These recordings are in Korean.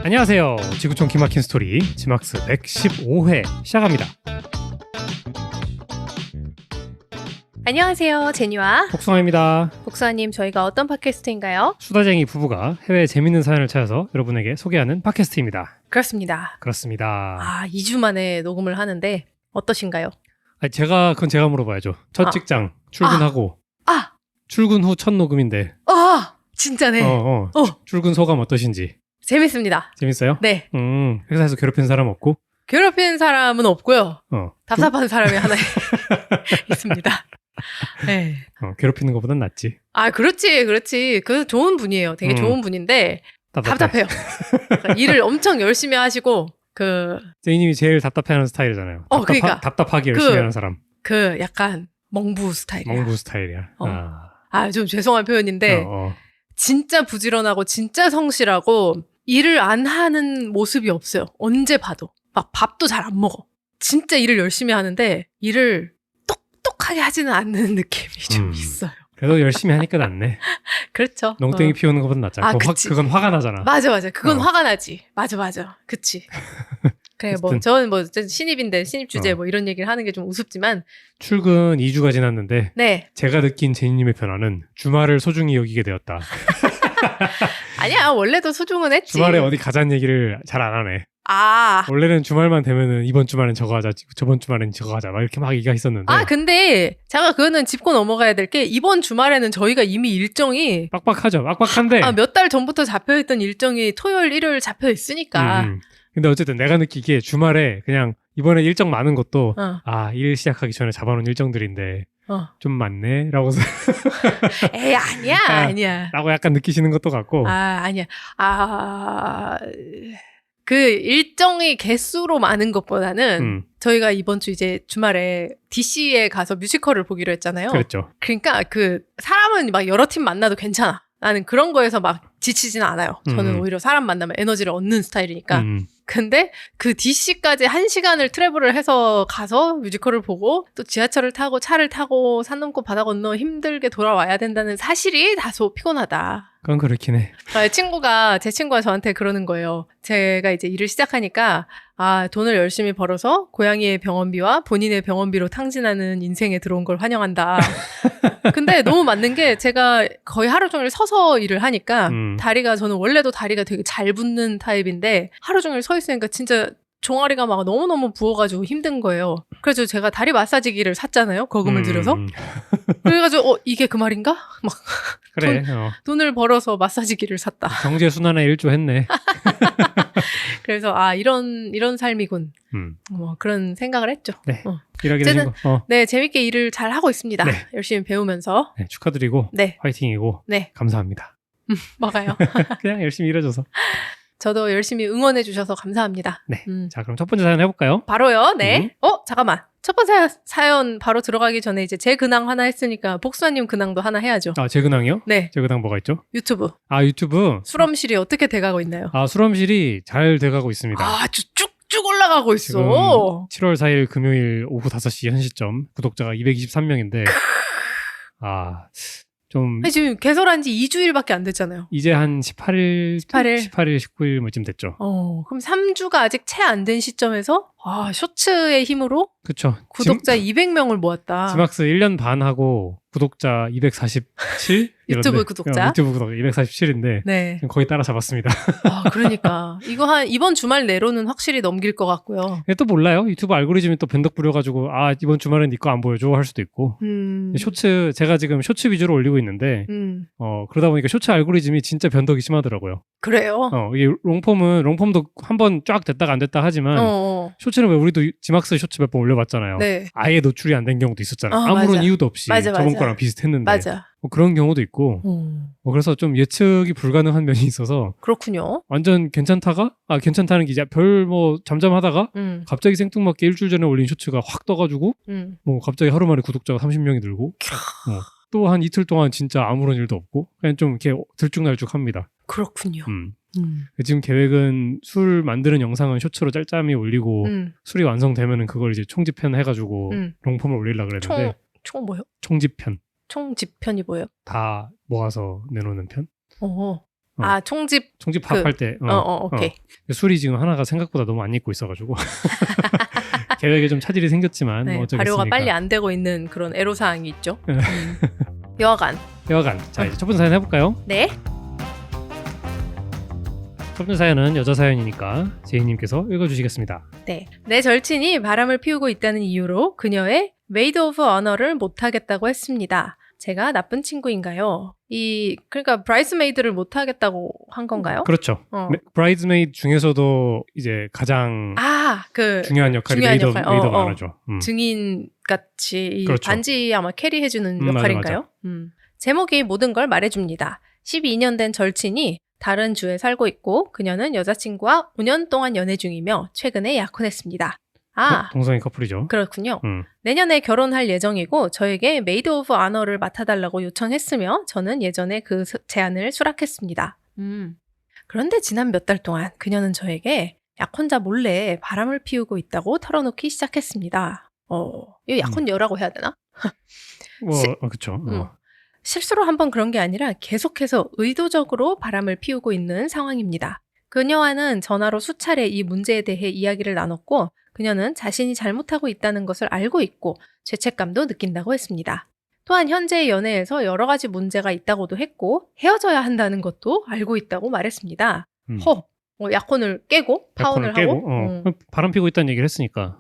안녕하세요. 지구촌 기막힌 스토리 지막스 115회 시작합니다. 안녕하세요. 제니와 복숭아입니다. 복수아님, 저희가 어떤 팟캐스트인가요? 수다쟁이 부부가 해외 재밌는 사연을 찾아서 여러분에게 소개하는 팟캐스트입니다. 그렇습니다. 그렇습니다. 2주 만에 녹음을 하는데 어떠신가요? 그건 제가 물어봐야죠. 첫 직장 출근하고 출근 후 첫 녹음인데 진짜네. 출근 소감 어떠신지. 재밌습니다. 재밌어요? 네. 회사에서 괴롭힌 사람 없고? 괴롭힌 사람은 없고요. 답답한 사람이 하나 있습니다. 네. 괴롭히는 것보단 낫지. 그렇지. 그 좋은 분이에요. 되게 좋은 분인데 답답해요. 그러니까 일을 엄청 열심히 하시고 제이님이 제일 답답해하는 스타일이잖아요. 그러니까 답답하게 열심히 하는 사람. 약간 멍부 스타일이야. 멍부 스타일이야. 좀 죄송한 표현인데 진짜 부지런하고 진짜 성실하고 일을 안 하는 모습이 없어요. 언제 봐도. 막 밥도 잘 안 먹어. 진짜 일을 열심히 하는데 일을 똑똑하게 하지는 않는 느낌이 좀 있어요. 그래도 열심히 하니까 낫네. 그렇죠. 농땡이 피우는 것보다 낫잖아. 그건 화가 나잖아. 맞아. 그건 화가 나지. 맞아. 그치. 그래, 저는 신입인데 신입 주제 이런 얘기를 하는 게 좀 우습지만 출근 2주가 지났는데 네. 제가 느낀 제니님의 변화는 주말을 소중히 여기게 되었다. 아니야, 원래도 소중은 했지. 주말에 어디 가자는 얘기를 잘 안 하네. 원래는 주말만 되면은 이번 주말엔 저거 하자, 저번 주말엔 저거 하자 막 이렇게 막 얘기가 있었는데 근데 제가 그거는 짚고 넘어가야 될 게 이번 주말에는 저희가 이미 일정이 빡빡한데 몇 달 전부터 잡혀있던 일정이 토요일, 일요일 잡혀 있으니까 근데 어쨌든 내가 느끼기에 주말에 그냥 이번에 일정 많은 것도 일 시작하기 전에 잡아놓은 일정들인데 좀 많네 라고 에이 아니야 라고 약간 느끼시는 것도 같고 아니야 그 일정이 개수로 많은 것보다는 저희가 이번 주 이제 주말에 DC에 가서 뮤지컬을 보기로 했잖아요. 그랬죠. 그러니까 사람은 막 여러 팀 만나도 괜찮아. 나는 그런 거에서 막 지치지는 않아요. 저는 오히려 사람 만나면 에너지를 얻는 스타일이니까. 근데 그 DC까지 1시간을 트래블을 해서 가서 뮤지컬을 보고 또 지하철을 타고 차를 타고 산 넘고 바다 건너 힘들게 돌아와야 된다는 사실이 다소 피곤하다. 그건 그렇긴 해. 제 친구가 저한테 그러는 거예요. 제가 이제 일을 시작하니까 돈을 열심히 벌어서 고양이의 병원비와 본인의 병원비로 탕진하는 인생에 들어온 걸 환영한다. 근데 너무 맞는 게 제가 거의 하루 종일 서서 일을 하니까 저는 원래도 다리가 되게 잘 붙는 타입인데 하루 종일 서 있으니까 진짜 종아리가 막 너무너무 부어가지고 힘든 거예요. 그래서 제가 다리 마사지기를 샀잖아요. 거금을 들여서. 그래가지고 이게 그 말인가? 막 그래. 돈을 벌어서 마사지기를 샀다. 경제 순환에 일조했네. 그래서 이런 삶이군. 그런 생각을 했죠. 네. 일하게 되신 거. 네, 재밌게 일을 잘 하고 있습니다. 네. 열심히 배우면서. 네, 축하드리고 화이팅이고 감사합니다. 뭐가요? 그냥 열심히 일해줘서. 저도 열심히 응원해 주셔서 감사합니다. 네. 자, 그럼 첫 번째 사연 해볼까요? 바로요. 네. 잠깐만. 첫 번째 사연 바로 들어가기 전에 이제 제 근황 하나 했으니까 복수아님 근황도 하나 해야죠. 제 근황이요? 네. 제 근황 뭐가 있죠? 유튜브. 유튜브. 수럼실이 어떻게 돼가고 있나요? 수럼실이 잘 돼가고 있습니다. 쭉쭉 올라가고 있어. 지금 7월 4일 금요일 오후 5시 현 시점 구독자가 223명인데 지금 개설한 지 2주일밖에 안 됐잖아요. 이제 한 18일, 19일 뭐쯤 됐죠. 그럼 3주가 아직 채 안 된 시점에서 쇼츠의 힘으로 그쵸. 구독자 200명을 모았다. 지막스 1년 반 하고 구독자 247? 유튜브 구독자? 유튜브 구독자 247인데 네. 지금 거의 따라잡았습니다. 그러니까 이거 이번 주말 내로는 확실히 넘길 것 같고요. 또 몰라요. 유튜브 알고리즘이 또 변덕 부려가지고 이번 주말엔 네 거 안 보여줘 할 수도 있고. 제가 지금 쇼츠 위주로 올리고 있는데 그러다 보니까 쇼츠 알고리즘이 진짜 변덕이 심하더라고요. 그래요? 이게 롱폼도 한번 쫙 됐다가 안 됐다 하지만 쇼츠는 왜 우리도 지막스 쇼츠 몇 번 올려봤잖아요. 네. 아예 노출이 안 된 경우도 있었잖아요. 아무런 이유도 없이 저번 거랑 비슷했는데 맞아. 그런 경우도 있고 그래서 좀 예측이 불가능한 면이 있어서 그렇군요. 완전 괜찮다는 게 이제 잠잠하다가 갑자기 생뚱맞게 일주일 전에 올린 쇼츠가 확 떠가지고 갑자기 하루 만에 구독자가 30명이 늘고 또 한 이틀 동안 진짜 아무런 일도 없고 그냥 좀 이렇게 들쭉날쭉합니다. 그렇군요. 지금 계획은 술 만드는 영상은 쇼츠로 짤짤히 올리고 술이 완성되면은 그걸 이제 총집편 해가지고 롱폼을 올리려고 그랬는데 총 뭐요? 총집편. 총집편이 뭐예요? 다 모아서 내놓는 편? 아, 총집 밥할 때. 오케이. 술이 지금 하나가 생각보다 너무 안 익고 있어가지고 계획에 좀 차질이 생겼지만 네, 뭐 발효가 어쩌겠습니까. 빨리 안 되고 있는 그런 애로사항이 있죠. 여하간. 자, 이제 첫 번째 사연 해볼까요? 네. 첫 번째 사연은 여자 사연이니까 제이님께서 읽어주시겠습니다. 네. 내 절친이 바람을 피우고 있다는 이유로 그녀의 메이드 오브 어너를 못하겠다고 했습니다. 제가 나쁜 친구인가요? 그러니까 브라이스메이드를 못하겠다고 한 건가요? 그렇죠. 브라이드메이드 중에서도 이제 가장 중요한 역할이 메이드 오브 어너죠. 증인같이 그렇죠. 반지 아마 캐리해주는 역할인가요? 맞아. 제목이 모든 걸 말해줍니다. 12년 된 절친이 다른 주에 살고 있고 그녀는 여자친구와 5년 동안 연애 중이며 최근에 약혼했습니다. 동성애 커플이죠. 그렇군요. 내년에 결혼할 예정이고 저에게 메이드 오브 아너를 맡아달라고 요청했으며 저는 예전에 그 제안을 수락했습니다. 그런데 지난 몇 달 동안 그녀는 저에게 약혼자 몰래 바람을 피우고 있다고 털어놓기 시작했습니다. 이거 약혼녀라고 해야 되나? 그렇죠. 실수로 한번 그런 게 아니라 계속해서 의도적으로 바람을 피우고 있는 상황입니다. 그녀와는 전화로 수차례 이 문제에 대해 이야기를 나눴고 그녀는 자신이 잘못하고 있다는 것을 알고 있고 죄책감도 느낀다고 했습니다. 또한 현재의 연애에서 여러 가지 문제가 있다고도 했고 헤어져야 한다는 것도 알고 있다고 말했습니다. 약혼을 깨고 파혼을 하고 바람 피고 있다는 얘기를 했으니까.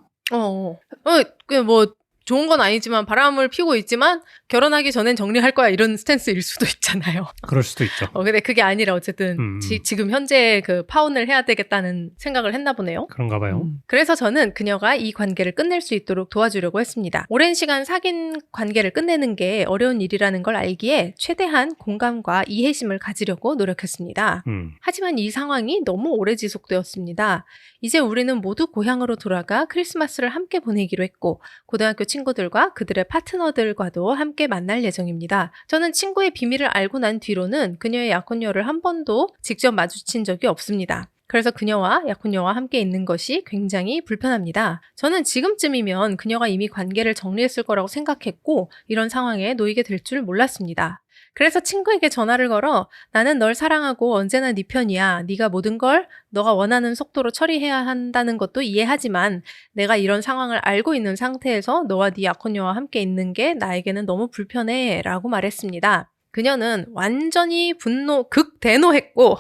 좋은 건 아니지만 바람을 피우고 있지만 결혼하기 전엔 정리할 거야 이런 스탠스일 수도 있잖아요. 그럴 수도 있죠. 근데 그게 아니라 어쨌든 지금 현재 그 파혼을 해야 되겠다는 생각을 했나 보네요. 그런가 봐요. 그래서 저는 그녀가 이 관계를 끝낼 수 있도록 도와주려고 했습니다. 오랜 시간 사귄 관계를 끝내는 게 어려운 일이라는 걸 알기에 최대한 공감과 이해심을 가지려고 노력했습니다. 하지만 이 상황이 너무 오래 지속되었습니다. 이제 우리는 모두 고향으로 돌아가 크리스마스를 함께 보내기로 했고 고등학교 친구들과 그들의 파트너들과도 함께 만날 예정입니다. 저는 친구의 비밀을 알고 난 뒤로는 그녀의 약혼녀를 한 번도 직접 마주친 적이 없습니다. 그래서 그녀와 약혼녀와 함께 있는 것이 굉장히 불편합니다. 저는 지금쯤이면 그녀가 이미 관계를 정리했을 거라고 생각했고 이런 상황에 놓이게 될 줄 몰랐습니다. 그래서 친구에게 전화를 걸어 나는 널 사랑하고 언제나 네 편이야. 네가 모든 걸 너가 원하는 속도로 처리해야 한다는 것도 이해하지만 내가 이런 상황을 알고 있는 상태에서 너와 네 약혼녀와 함께 있는 게 나에게는 너무 불편해 라고 말했습니다. 그녀는 완전히 극대노했고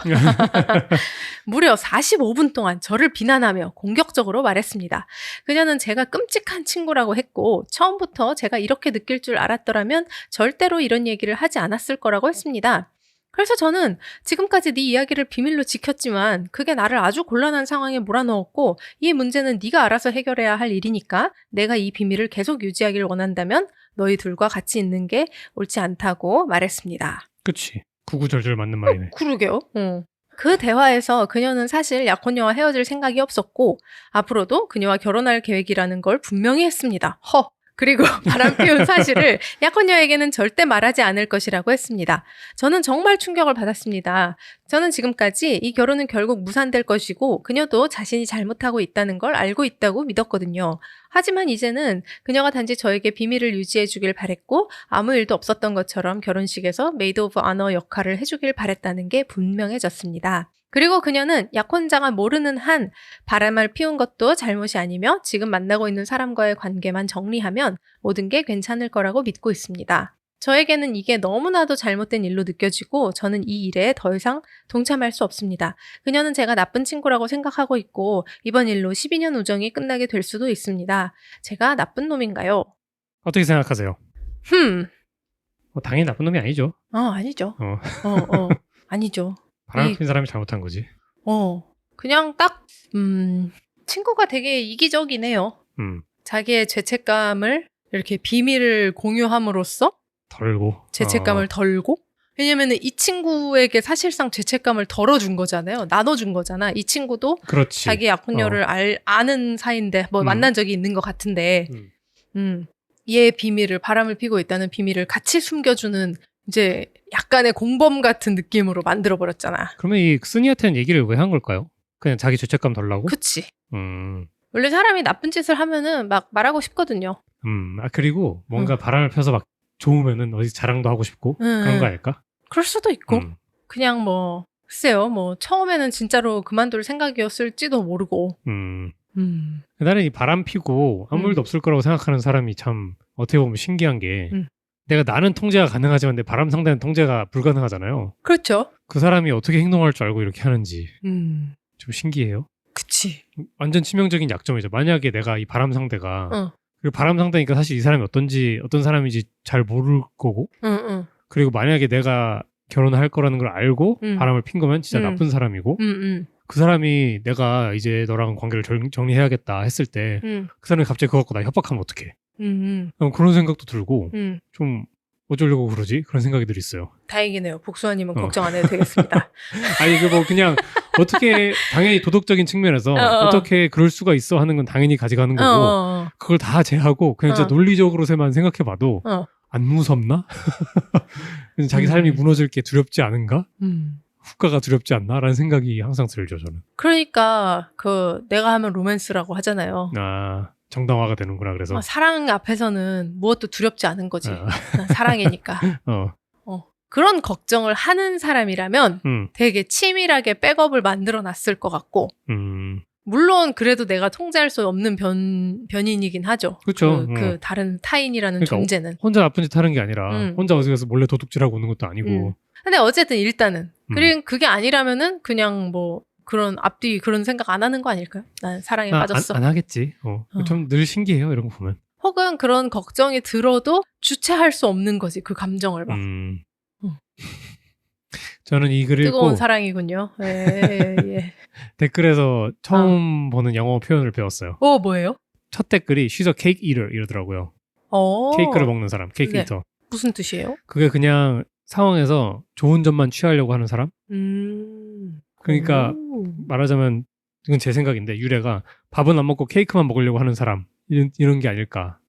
무려 45분 동안 저를 비난하며 공격적으로 말했습니다. 그녀는 제가 끔찍한 친구라고 했고 처음부터 제가 이렇게 느낄 줄 알았더라면 절대로 이런 얘기를 하지 않았을 거라고 했습니다. 그래서 저는 지금까지 네 이야기를 비밀로 지켰지만 그게 나를 아주 곤란한 상황에 몰아넣었고 이 문제는 네가 알아서 해결해야 할 일이니까 내가 이 비밀을 계속 유지하기를 원한다면 너희 둘과 같이 있는 게 옳지 않다고 말했습니다. 그치. 구구절절 맞는 말이네. 그러게요. 그 대화에서 그녀는 사실 약혼녀와 헤어질 생각이 없었고 앞으로도 그녀와 결혼할 계획이라는 걸 분명히 했습니다. 그리고 바람 피운 사실을 약혼녀에게는 절대 말하지 않을 것이라고 했습니다. 저는 정말 충격을 받았습니다. 저는 지금까지 이 결혼은 결국 무산될 것이고 그녀도 자신이 잘못하고 있다는 걸 알고 있다고 믿었거든요. 하지만 이제는 그녀가 단지 저에게 비밀을 유지해 주길 바랬고 아무 일도 없었던 것처럼 결혼식에서 메이드 오브 아너 역할을 해주길 바랬다는 게 분명해졌습니다. 그리고 그녀는 약혼자가 모르는 한 바람을 피운 것도 잘못이 아니며 지금 만나고 있는 사람과의 관계만 정리하면 모든 게 괜찮을 거라고 믿고 있습니다. 저에게는 이게 너무나도 잘못된 일로 느껴지고 저는 이 일에 더 이상 동참할 수 없습니다. 그녀는 제가 나쁜 친구라고 생각하고 있고 이번 일로 12년 우정이 끝나게 될 수도 있습니다. 제가 나쁜 놈인가요? 어떻게 생각하세요? 당연히 나쁜 놈이 아니죠. 아니죠. 아니죠. 바람을 핀 사람이 잘못한 거지. 그냥 딱 친구가 되게 이기적이네요. 자기의 죄책감을 이렇게 비밀을 공유함으로써 덜고 죄책감을 덜고 왜냐면은 이 친구에게 사실상 죄책감을 덜어준 거잖아요. 나눠준 거잖아. 이 친구도 그렇지. 자기 약혼녀를 아는 사이인데 만난 적이 있는 것 같은데 얘의 비밀을 바람을 피고 있다는 비밀을 같이 숨겨주는 이제 약간의 공범 같은 느낌으로 만들어버렸잖아. 그러면 이 쓰니한테는 얘기를 왜 한 걸까요? 그냥 자기 죄책감 덜라고? 그치. 원래 사람이 나쁜 짓을 하면은 막 말하고 싶거든요. 그리고 뭔가 바람을 펴서 막 좋으면은 어디 자랑도 하고 싶고 그런 거 아닐까? 그럴 수도 있고 그냥 글쎄요, 뭐 처음에는 진짜로 그만둘 생각이었을지도 모르고. 나는 이 바람 피고 아무 일도 없을 거라고 생각하는 사람이 참 어떻게 보면 신기한 게 나는 통제가 가능하지만 내 바람 상대는 통제가 불가능하잖아요. 그렇죠. 그 사람이 어떻게 행동할 줄 알고 이렇게 하는지 좀 신기해요. 그치. 완전 치명적인 약점이죠. 만약에 내가 이 바람 상대가 그리고 바람 상대니까 사실 이 사람이 어떤 사람인지 잘 모를 거고 그리고 만약에 내가 결혼을 할 거라는 걸 알고 바람을 핀 거면 진짜 나쁜 사람이고 그 사람이 내가 이제 너랑 관계를 정리해야겠다 했을 때 그 사람이 갑자기 그거 갖고 나 협박하면 어떡해. 그런 생각도 들고 좀 어쩌려고 그러지? 그런 생각이 들 있어요. 다행이네요. 복수아님은 걱정 안 해도 되겠습니다. 아니 뭐 그냥 어떻게 당연히 도덕적인 측면에서 어떻게 그럴 수가 있어 하는 건 당연히 가져가는 거고 그걸 다 제하고 그냥 진짜 논리적으로만 생각해봐도 안 무섭나? 자기 삶이 무너질 게 두렵지 않은가? 후가가 두렵지 않나? 라는 생각이 항상 들죠, 저는. 그러니까 내가 하면 로맨스라고 하잖아요. 정당화가 되는구나, 그래서. 사랑 앞에서는 무엇도 두렵지 않은 거지. 사랑이니까. 그런 걱정을 하는 사람이라면 되게 치밀하게 백업을 만들어 놨을 것 같고 물론 그래도 내가 통제할 수 없는 변인이긴 하죠. 그렇죠. 그 다른 타인이라는 그러니까 존재는. 혼자 나쁜 짓 하는 게 아니라 혼자 어디 가서 몰래 도둑질하고 오는 것도 아니고. 근데 어쨌든 일단은 그게 아니라면은 그냥 뭐 그런 앞뒤 그런 생각 안 하는 거 아닐까요? 난 사랑에 빠졌어. 안 하겠지. 좀 늘 신기해요, 이런 거 보면. 혹은 그런 걱정이 들어도 주체할 수 없는 거지, 그 감정을 막. 저는 이 글을 읽고 뜨거운 사랑이군요. 예. 댓글에서 처음 보는 영어 표현을 배웠어요. 뭐예요? 첫 댓글이 She's a cake eater 이러더라고요. 케이크를 먹는 사람, 케이크 이터. 무슨 뜻이에요? 그게 그냥 상황에서 좋은 점만 취하려고 하는 사람? 그러니까 말하자면 이건 제 생각인데 유래가 밥은 안 먹고 케이크만 먹으려고 하는 사람 이런 게 아닐까.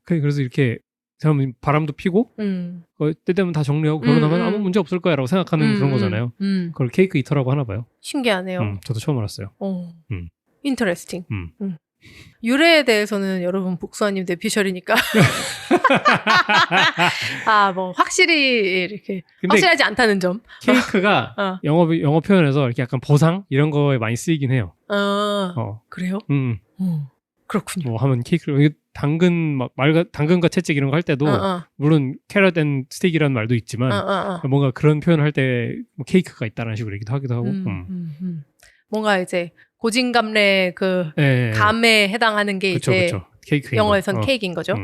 그래서 이렇게 사람은 바람도 피고 때 되면 다 정리하고 결혼하면 아무 문제 없을 거야 라고 생각하는 그런 거잖아요. 그걸 케이크 이터라고 하나 봐요. 신기하네요. 저도 처음 알았어요. 인터레스팅. 유래에 대해서는 여러분 복수아님 내피셜이니까 뭐 확실히 이렇게 확실하지 않다는 점. 케이크가 영어 표현에서 이렇게 약간 보상 이런 거에 많이 쓰이긴 해요. 그래요? 그렇군요. 뭐 하면 케이크를 당근과 채찍 이런 거 할 때도 물론 캐럿 앤 스틱이라는 말도 있지만 뭔가 그런 표현을 할 때 뭐 케이크가 있다는 식으로 얘기도 하기도 하고 뭔가 이제 고진감래 감에 해당하는 게 이제 영어에선 케이크인 거죠.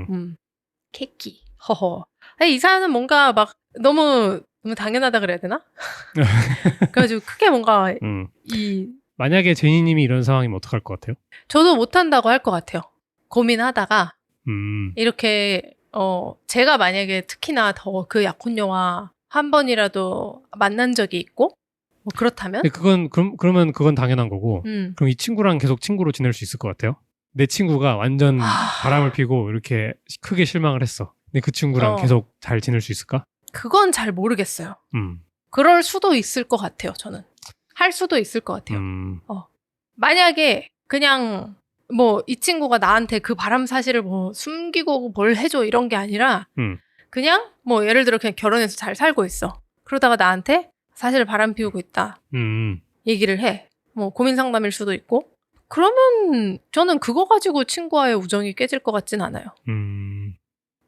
케이크. 허허. 이 사연은 뭔가 막 너무 당연하다 그래야 되나? 그래가지고 크게 뭔가 만약에 제니님이 이런 상황이면 어떡할 것 같아요? 저도 못한다고 할 것 같아요. 고민하다가 이렇게 제가 만약에 특히나 더 그 약혼녀와 한 번이라도 만난 적이 있고 뭐 그렇다면? 그러면 그건 당연한 거고 그럼 이 친구랑 계속 친구로 지낼 수 있을 것 같아요? 내 친구가 완전 바람을 피고 이렇게 크게 실망을 했어. 근데 그 친구랑 계속 잘 지낼 수 있을까? 그건 잘 모르겠어요. 그럴 수도 있을 것 같아요. 저는 할 수도 있을 것 같아요. 만약에 그냥 뭐 이 친구가 나한테 그 바람 사실을 뭐 숨기고 뭘 해줘 이런 게 아니라 그냥 뭐 예를 들어 그냥 결혼해서 잘 살고 있어. 그러다가 나한테 사실 바람 피우고 있다. 얘기를 해. 뭐 고민 상담일 수도 있고. 그러면 저는 그거 가지고 친구와의 우정이 깨질 것 같진 않아요.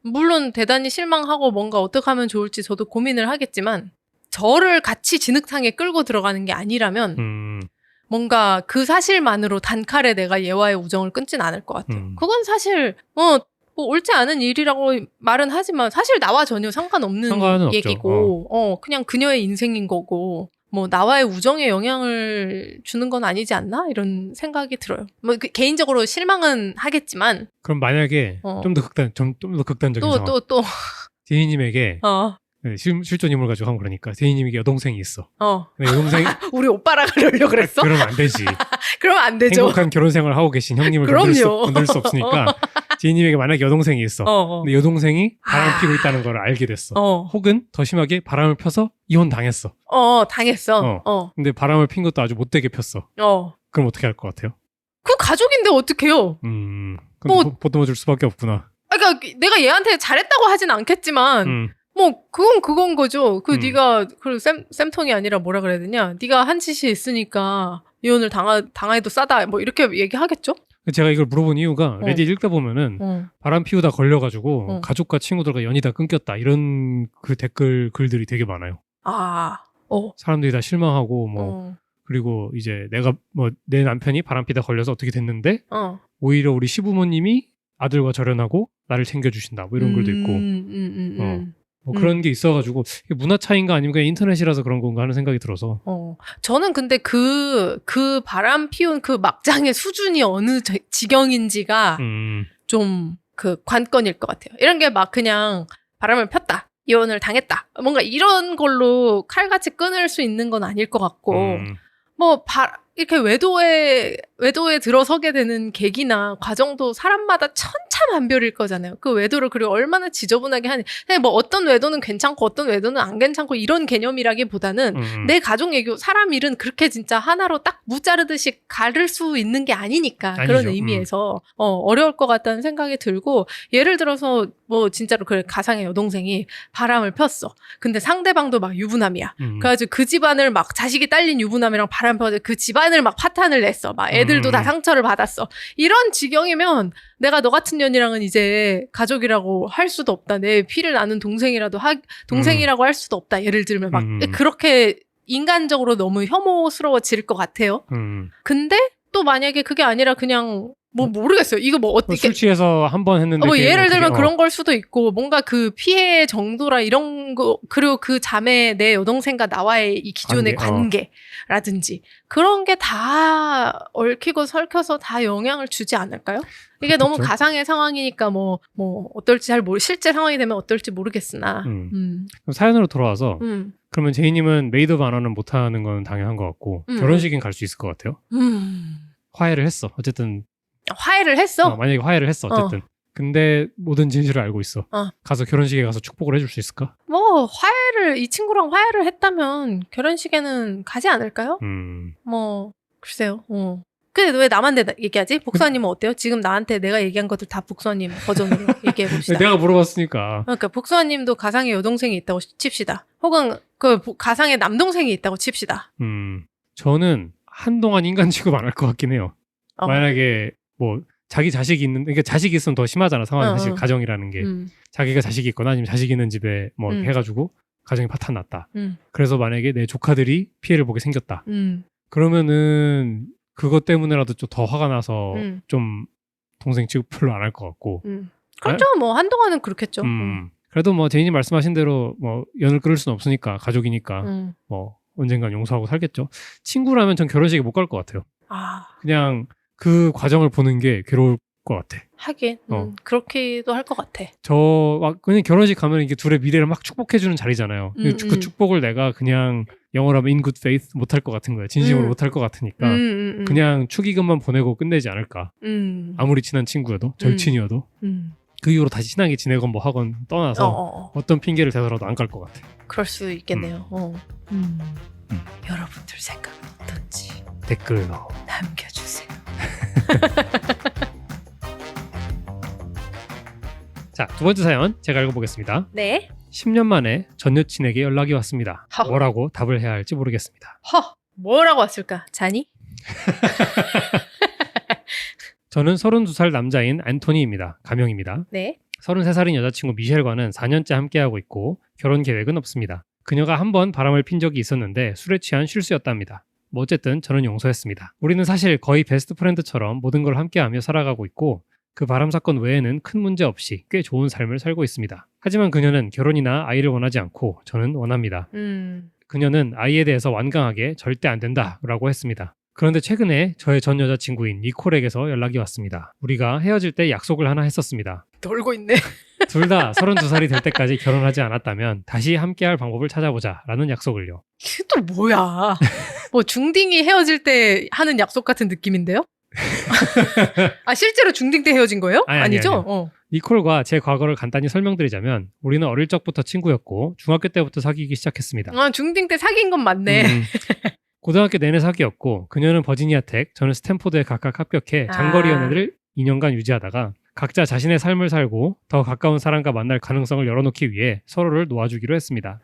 물론 대단히 실망하고 뭔가 어떻게 하면 좋을지 저도 고민을 하겠지만 저를 같이 진흙탕에 끌고 들어가는 게 아니라면 뭔가 그 사실만으로 단칼에 내가 얘와의 우정을 끊진 않을 것 같아요. 그건 사실 뭐 옳지 않은 일이라고 말은 하지만 사실 나와 전혀 상관없는 얘기고 그냥 그녀의 인생인 거고 뭐 나와의 우정에 영향을 주는 건 아니지 않나? 이런 생각이 들어요. 뭐 개인적으로 실망은 하겠지만 그럼 만약에 좀 더 극단적인 상황. 또 제니님에게 실존 인물 가지고 하면 그러니까 제니님에게 여동생이 있어. 근데 여동생이 우리 오빠라 그러려고 그랬어? 그러면 안 되지. 그러면 안 되죠. 행복한 결혼 생활을 하고 계신 형님을 건들 수 없으니까 제니님에게 만약에 여동생이 있어. 근데 여동생이 바람을 피고 있다는 걸 알게 됐어. 혹은 더 심하게 바람을 펴서 이혼 당했어. 당했어. 근데 바람을 핀 것도 아주 못되게 폈어. 그럼 어떻게 할 것 같아요? 그 가족인데 어떡해요? 그럼 보듬어 줄 수밖에 없구나. 그러니까 내가 얘한테 잘했다고 하진 않겠지만 뭐 그건 거죠. 네가 쌤통이 아니라 뭐라 그래야 되냐? 네가 한 짓이 있으니까 이혼을 당해도 싸다. 뭐 이렇게 얘기하겠죠? 제가 이걸 물어본 이유가 레딧 읽다 보면은 바람 피우다 걸려가지고 가족과 친구들과 연이 다 끊겼다 이런 그 댓글 글들이 되게 많아요. 사람들이 다 실망하고 뭐 그리고 이제 내가 뭐 내 남편이 바람 피다 걸려서 어떻게 됐는데 오히려 우리 시부모님이 아들과 절연하고 나를 챙겨주신다 뭐 이런 글도 있고 뭐 그런 게 있어가지고 이게 문화 차이인가 아니면 그냥 인터넷이라서 그런 건가 하는 생각이 들어서 저는 근데 그 바람 피운 그 막장의 수준이 어느 지경인지가 좀 그 관건일 것 같아요. 이런 게 막 그냥 바람을 폈다, 이혼을 당했다, 뭔가 이런 걸로 칼같이 끊을 수 있는 건 아닐 것 같고 뭐 이렇게 외도에 들어서게 되는 계기나 과정도 사람마다 천차만별일 거잖아요. 그 외도를 그리고 얼마나 지저분하게 하니. 뭐 어떤 외도는 괜찮고 어떤 외도는 안 괜찮고 이런 개념이라기보다는 내 가족 얘기, 사람 일은 그렇게 진짜 하나로 딱 무자르듯이 가를 수 있는 게 아니니까. 아니죠. 그런 의미에서 어려울 것 같다는 생각이 들고, 예를 들어서 뭐 진짜로 그 가상의 여동생이 바람을 폈어. 근데 상대방도 막 유부남이야. 그래가지고 그 집안을 막 자식이 딸린 유부남이랑 바람 펴서 그 집안을 막 파탄을 냈어. 막 애들도 다 상처를 받았어. 이런 지경이면 내가 너 같은 년이랑은 이제 가족이라고 할 수도 없다. 내 피를 나눈 동생이라고 할 수도 없다. 예를 들면 막 그렇게 인간적으로 너무 혐오스러워질 것 같아요. 근데 또 만약에 그게 아니라 그냥 뭐 모르겠어요. 이거 뭐 어떻게 술 취해서 한 번 했는데 뭐 예를 들면 그런 걸 수도 있고, 뭔가 그 피해 정도라 이런 거, 그리고 그 자매 내 여동생과 나와의 이 기존의 관계라든지 그런 게 다 얽히고 설켜서 다 영향을 주지 않을까요? 이게 너무 가상의 상황이니까 뭐 어떨지 실제 상황이 되면 어떨지 모르겠으나. 그럼 사연으로 돌아와서 그러면 제이님은 메이드 오브 아너는 못하는 건 당연한 것 같고 결혼식엔 갈 수 있을 것 같아요. 화해를 했어. 어쨌든 화해를 했어? 만약에 화해를 했어. 어쨌든. 근데 모든 진실을 알고 있어. 가서 결혼식에 가서 축복을 해줄 수 있을까? 뭐 이 친구랑 화해를 했다면 결혼식에는 가지 않을까요? 뭐 글쎄요. 근데 왜 나만 얘기하지? 복수아님은 어때요? 지금 나한테 내가 얘기한 것들 다 복수아님 버전으로 얘기해 봅시다. 내가 물어봤으니까. 그러니까 복수아님도 가상의 여동생이 있다고 칩시다. 혹은 그 가상의 남동생이 있다고 칩시다. 저는 한동안 인간 취급 안 할 것 같긴 해요. 만약에 뭐 자기 자식이 있는, 그러니까 자식이 있으면 더 심하잖아, 상황이. 사실 가정이라는 게 자기가 자식이 있거나 아니면 자식이 있는 집에 뭐 해가지고 가정이 파탄 났다. 그래서 만약에 내 조카들이 피해를 보게 생겼다. 그러면은 그것 때문에라도 좀 더 화가 나서 좀 동생 취급 별로 안 할 것 같고. 그렇죠. 뭐 한동안은 그렇겠죠. 그래도 뭐 제인이 말씀하신 대로 뭐 연을 끊을 수는 없으니까, 가족이니까 뭐 언젠간 용서하고 살겠죠. 친구라면 전 결혼식에 못 갈 것 같아요. 그냥 그 과정을 보는 게 괴로울 것 같아. 하긴 그렇게도 할 것 같아. 막 그냥 결혼식 가면 이게 둘의 미래를 막 축복해주는 자리잖아요. 그 축복을 내가 그냥 영어로 하면 in good faith 못할 것 같은 거야. 진심으로 못할 것 같으니까 그냥 축의금만 보내고 끝내지 않을까. 아무리 친한 친구여도, 절친이어도. 그 이후로 다시 친하게 지내건 뭐 하건 떠나서 어떤 핑계를 대더라도 안 갈 것 같아. 그럴 수 있겠네요. 여러분들 생각은 어떤지 댓글로 남겨주세요. 자, 두 번째 사연 제가 읽어보겠습니다. 네. 10년 만에 전 여친에게 연락이 왔습니다. 뭐라고 답을 해야 할지 모르겠습니다. 뭐라고 왔을까? 자니? 저는 32살 남자인 안토니입니다. 가명입니다. 네. 33살인 여자친구 미셸과는 4년째 함께하고 있고 결혼 계획은 없습니다. 그녀가 한 번 바람을 핀 적이 있었는데 술에 취한 실수였답니다. 뭐 어쨌든 저는 용서했습니다. 우리는 사실 거의 베스트 프렌드처럼 모든 걸 함께하며 살아가고 있고 그 바람 사건 외에는 큰 문제 없이 꽤 좋은 삶을 살고 있습니다. 하지만 그녀는 결혼이나 아이를 원하지 않고 저는 원합니다. 그녀는 아이에 대해서 완강하게 절대 안 된다라고 했습니다. 그런데 최근에 저의 전 여자친구인 니콜에게서 연락이 왔습니다. 우리가 헤어질 때 약속을 하나 했었습니다. 놀고 있네. 둘 다 32살이 될 때까지 결혼하지 않았다면 다시 함께할 방법을 찾아보자라는 약속을요. 이게 또 뭐야? 뭐 중딩이 헤어질 때 하는 약속 같은 느낌인데요? 실제로 중딩 때 헤어진 거예요? 아니죠? 니콜과 제 과거를 간단히 설명드리자면 우리는 어릴 적부터 친구였고 중학교 때부터 사귀기 시작했습니다. 중딩 때 사귄 건 맞네. 고등학교 내내 사귀었고 그녀는 버지니아 텍, 저는 스탠포드에 각각 합격해 장거리 연애를 2년간 유지하다가 각자 자신의 삶을 살고 더 가까운 사람과 만날 가능성을 열어놓기 위해 서로를 놓아주기로 했습니다.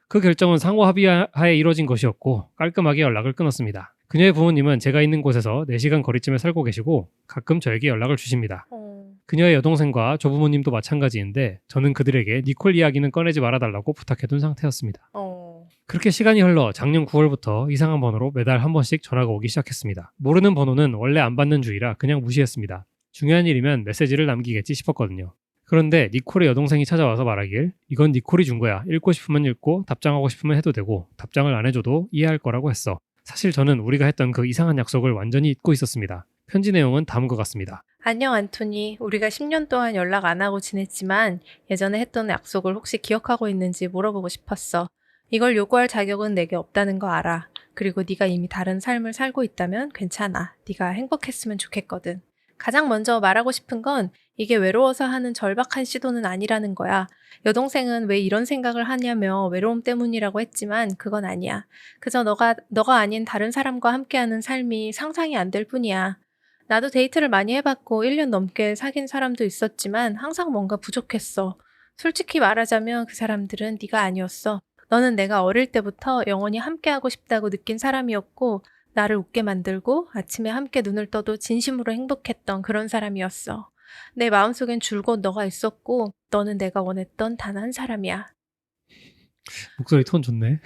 그 결정은 상호 합의하에 이뤄진 것이었고 깔끔하게 연락을 끊었습니다. 그녀의 부모님은 제가 있는 곳에서 4시간 거리쯤에 살고 계시고 가끔 저에게 연락을 주십니다. 그녀의 여동생과 조부모님도 마찬가지인데 저는 그들에게 니콜 이야기는 꺼내지 말아달라고 부탁해둔 상태였습니다. 그렇게 시간이 흘러 작년 9월부터 이상한 번호로 매달 한 번씩 전화가 오기 시작했습니다. 모르는 번호는 원래 안 받는 주의라 그냥 무시했습니다. 중요한 일이면 메시지를 남기겠지 싶었거든요. 그런데 니콜의 여동생이 찾아와서 말하길 이건 니콜이 준 거야. 읽고 싶으면 읽고 답장하고 싶으면 해도 되고 답장을 안 해줘도 이해할 거라고 했어. 사실 저는 우리가 했던 그 이상한 약속을 완전히 잊고 있었습니다. 편지 내용은 다음과 같습니다. 안녕 안토니. 우리가 10년 동안 연락 안 하고 지냈지만 예전에 했던 약속을 혹시 기억하고 있는지 물어보고 싶었어. 이걸 요구할 자격은 내게 없다는 거 알아. 그리고 네가 이미 다른 삶을 살고 있다면 괜찮아. 네가 행복했으면 좋겠거든. 가장 먼저 말하고 싶은 건 이게 외로워서 하는 절박한 시도는 아니라는 거야. 여동생은 왜 이런 생각을 하냐며 외로움 때문이라고 했지만 그건 아니야. 그저 너가 아닌 다른 사람과 함께하는 삶이 상상이 안 될 뿐이야. 나도 데이트를 많이 해봤고 1년 넘게 사귄 사람도 있었지만 항상 뭔가 부족했어. 솔직히 말하자면 그 사람들은 네가 아니었어. 너는 내가 어릴 때부터 영원히 함께하고 싶다고 느낀 사람이었고 나를 웃게 만들고 아침에 함께 눈을 떠도 진심으로 행복했던 그런 사람이었어. 내 마음속엔 줄곧 너가 있었고 너는 내가 원했던 단 한 사람이야. 목소리 톤 좋네.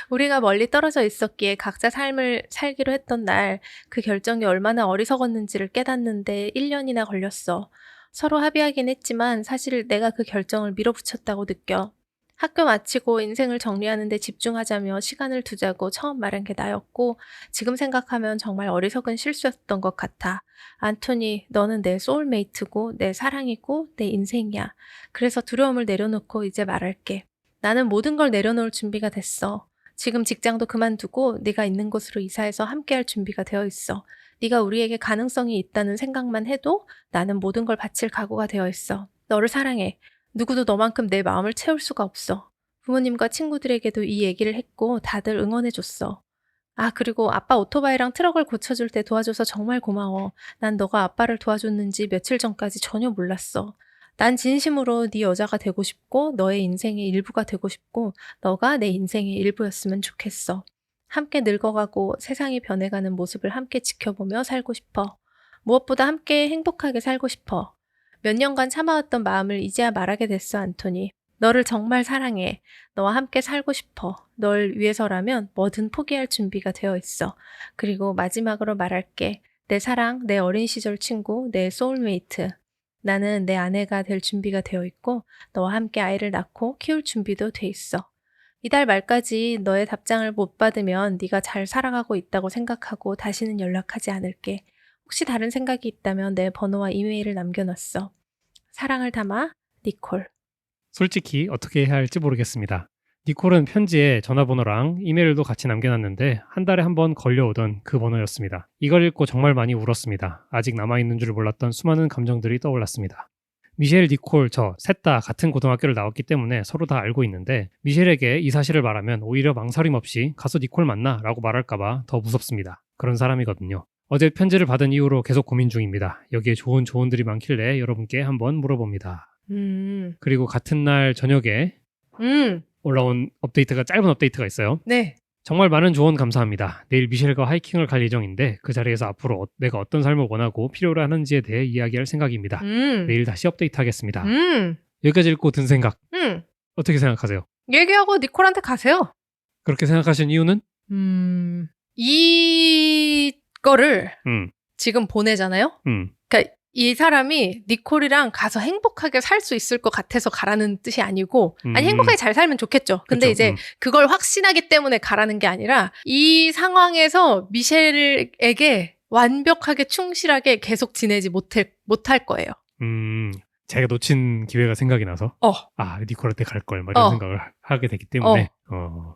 우리가 멀리 떨어져 있었기에 각자 삶을 살기로 했던 날 그 결정이 얼마나 어리석었는지를 깨닫는데 1년이나 걸렸어. 서로 합의하긴 했지만 사실 내가 그 결정을 밀어붙였다고 느껴. 학교 마치고 인생을 정리하는 데 집중하자며 시간을 두자고 처음 말한 게 나였고 지금 생각하면 정말 어리석은 실수였던 것 같아. 안토니, 너는 내 소울메이트고 내 사랑이고 내 인생이야. 그래서 두려움을 내려놓고 이제 말할게. 나는 모든 걸 내려놓을 준비가 됐어. 지금 직장도 그만두고 네가 있는 곳으로 이사해서 함께할 준비가 되어 있어. 네가 우리에게 가능성이 있다는 생각만 해도 나는 모든 걸 바칠 각오가 되어 있어. 너를 사랑해. 누구도 너만큼 내 마음을 채울 수가 없어. 부모님과 친구들에게도 이 얘기를 했고 다들 응원해줬어. 아, 그리고 아빠 오토바이랑 트럭을 고쳐줄 때 도와줘서 정말 고마워. 난 너가 아빠를 도와줬는지 며칠 전까지 전혀 몰랐어. 난 진심으로 네 여자가 되고 싶고 너의 인생의 일부가 되고 싶고 너가 내 인생의 일부였으면 좋겠어. 함께 늙어가고 세상이 변해가는 모습을 함께 지켜보며 살고 싶어. 무엇보다 함께 행복하게 살고 싶어. 몇 년간 참아왔던 마음을 이제야 말하게 됐어, 안토니. 너를 정말 사랑해. 너와 함께 살고 싶어. 널 위해서라면 뭐든 포기할 준비가 되어 있어. 그리고 마지막으로 말할게. 내 사랑, 내 어린 시절 친구, 내 소울메이트. 나는 내 아내가 될 준비가 되어 있고 너와 함께 아이를 낳고 키울 준비도 돼 있어. 이달 말까지 너의 답장을 못 받으면 네가 잘 살아가고 있다고 생각하고 다시는 연락하지 않을게. 혹시 다른 생각이 있다면 내 번호와 이메일을 남겨놨어. 사랑을 담아, 니콜. 솔직히 어떻게 해야 할지 모르겠습니다. 니콜은 편지에 전화번호랑 이메일도 같이 남겨놨는데 한 달에 한 번 걸려오던 그 번호였습니다. 이걸 읽고 정말 많이 울었습니다. 아직 남아있는 줄 몰랐던 수많은 감정들이 떠올랐습니다. 미셸, 니콜, 저 셋 다 같은 고등학교를 나왔기 때문에 서로 다 알고 있는데 미셸에게 이 사실을 말하면 오히려 망설임 없이 가서 니콜 만나 라고 말할까봐 더 무섭습니다. 그런 사람이거든요. 어제 편지를 받은 이후로 계속 고민 중입니다. 여기에 좋은 조언들이 많길래 여러분께 한번 물어봅니다. 그리고 같은 날 저녁에 올라온 업데이트가 짧은 업데이트가 있어요. 네. 정말 많은 조언 감사합니다. 내일 미셸과 하이킹을 갈 예정인데 그 자리에서 앞으로 내가 어떤 삶을 원하고 필요로 하는지에 대해 이야기할 생각입니다. 내일 다시 업데이트하겠습니다. 여기까지 읽고 든 생각 어떻게 생각하세요? 얘기하고 니콜한테 가세요. 그렇게 생각하신 이유는? 이거를 지금 보내잖아요. 그러니까 이 사람이 니콜이랑 가서 행복하게 살 수 있을 것 같아서 가라는 뜻이 아니고 아니 행복하게 잘 살면 좋겠죠. 근데 그쵸, 이제 그걸 확신하기 때문에 가라는 게 아니라 이 상황에서 미셸에게 완벽하게 충실하게 계속 지내지 못할 거예요. 자기가 놓친 기회가 생각이 나서 니콜한테 갈 걸 이런 생각을 하게 되기 때문에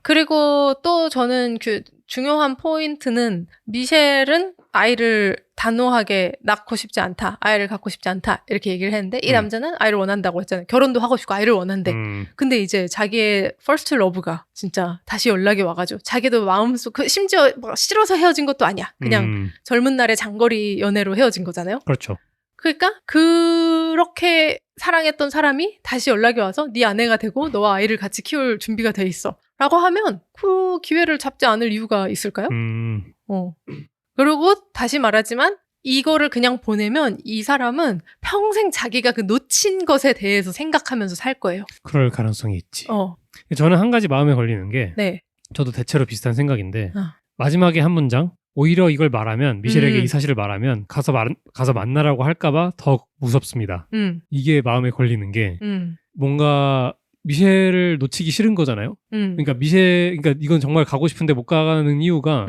그리고 또 저는 그 중요한 포인트는 미셸은 아이를 단호하게 낳고 싶지 않다. 아이를 갖고 싶지 않다. 이렇게 얘기를 했는데 이 남자는 아이를 원한다고 했잖아요. 결혼도 하고 싶고 아이를 원한대. 근데 이제 자기의 퍼스트 러브가 진짜 다시 연락이 와가지고 자기도 마음속 심지어 뭐 싫어서 헤어진 것도 아니야. 그냥 젊은 날에 장거리 연애로 헤어진 거잖아요. 그렇죠. 그러니까 그렇게 사랑했던 사람이 다시 연락이 와서 네 아내가 되고 너와 아이를 같이 키울 준비가 돼 있어 라고 하면 그 기회를 잡지 않을 이유가 있을까요? 그리고 다시 말하지만 이거를 그냥 보내면 이 사람은 평생 자기가 그 놓친 것에 대해서 생각하면서 살 거예요. 그럴 가능성이 있지. 저는 한 가지 마음에 걸리는 게 네. 저도 대체로 비슷한 생각인데 마지막에 한 문장 오히려 이걸 말하면 미셸에게 이 사실을 말하면 가서 만나라고 할까봐 더 무섭습니다. 이게 마음에 걸리는 게 뭔가 미셸을 놓치기 싫은 거잖아요. 그러니까 그러니까 이건 정말 가고 싶은데 못 가는 이유가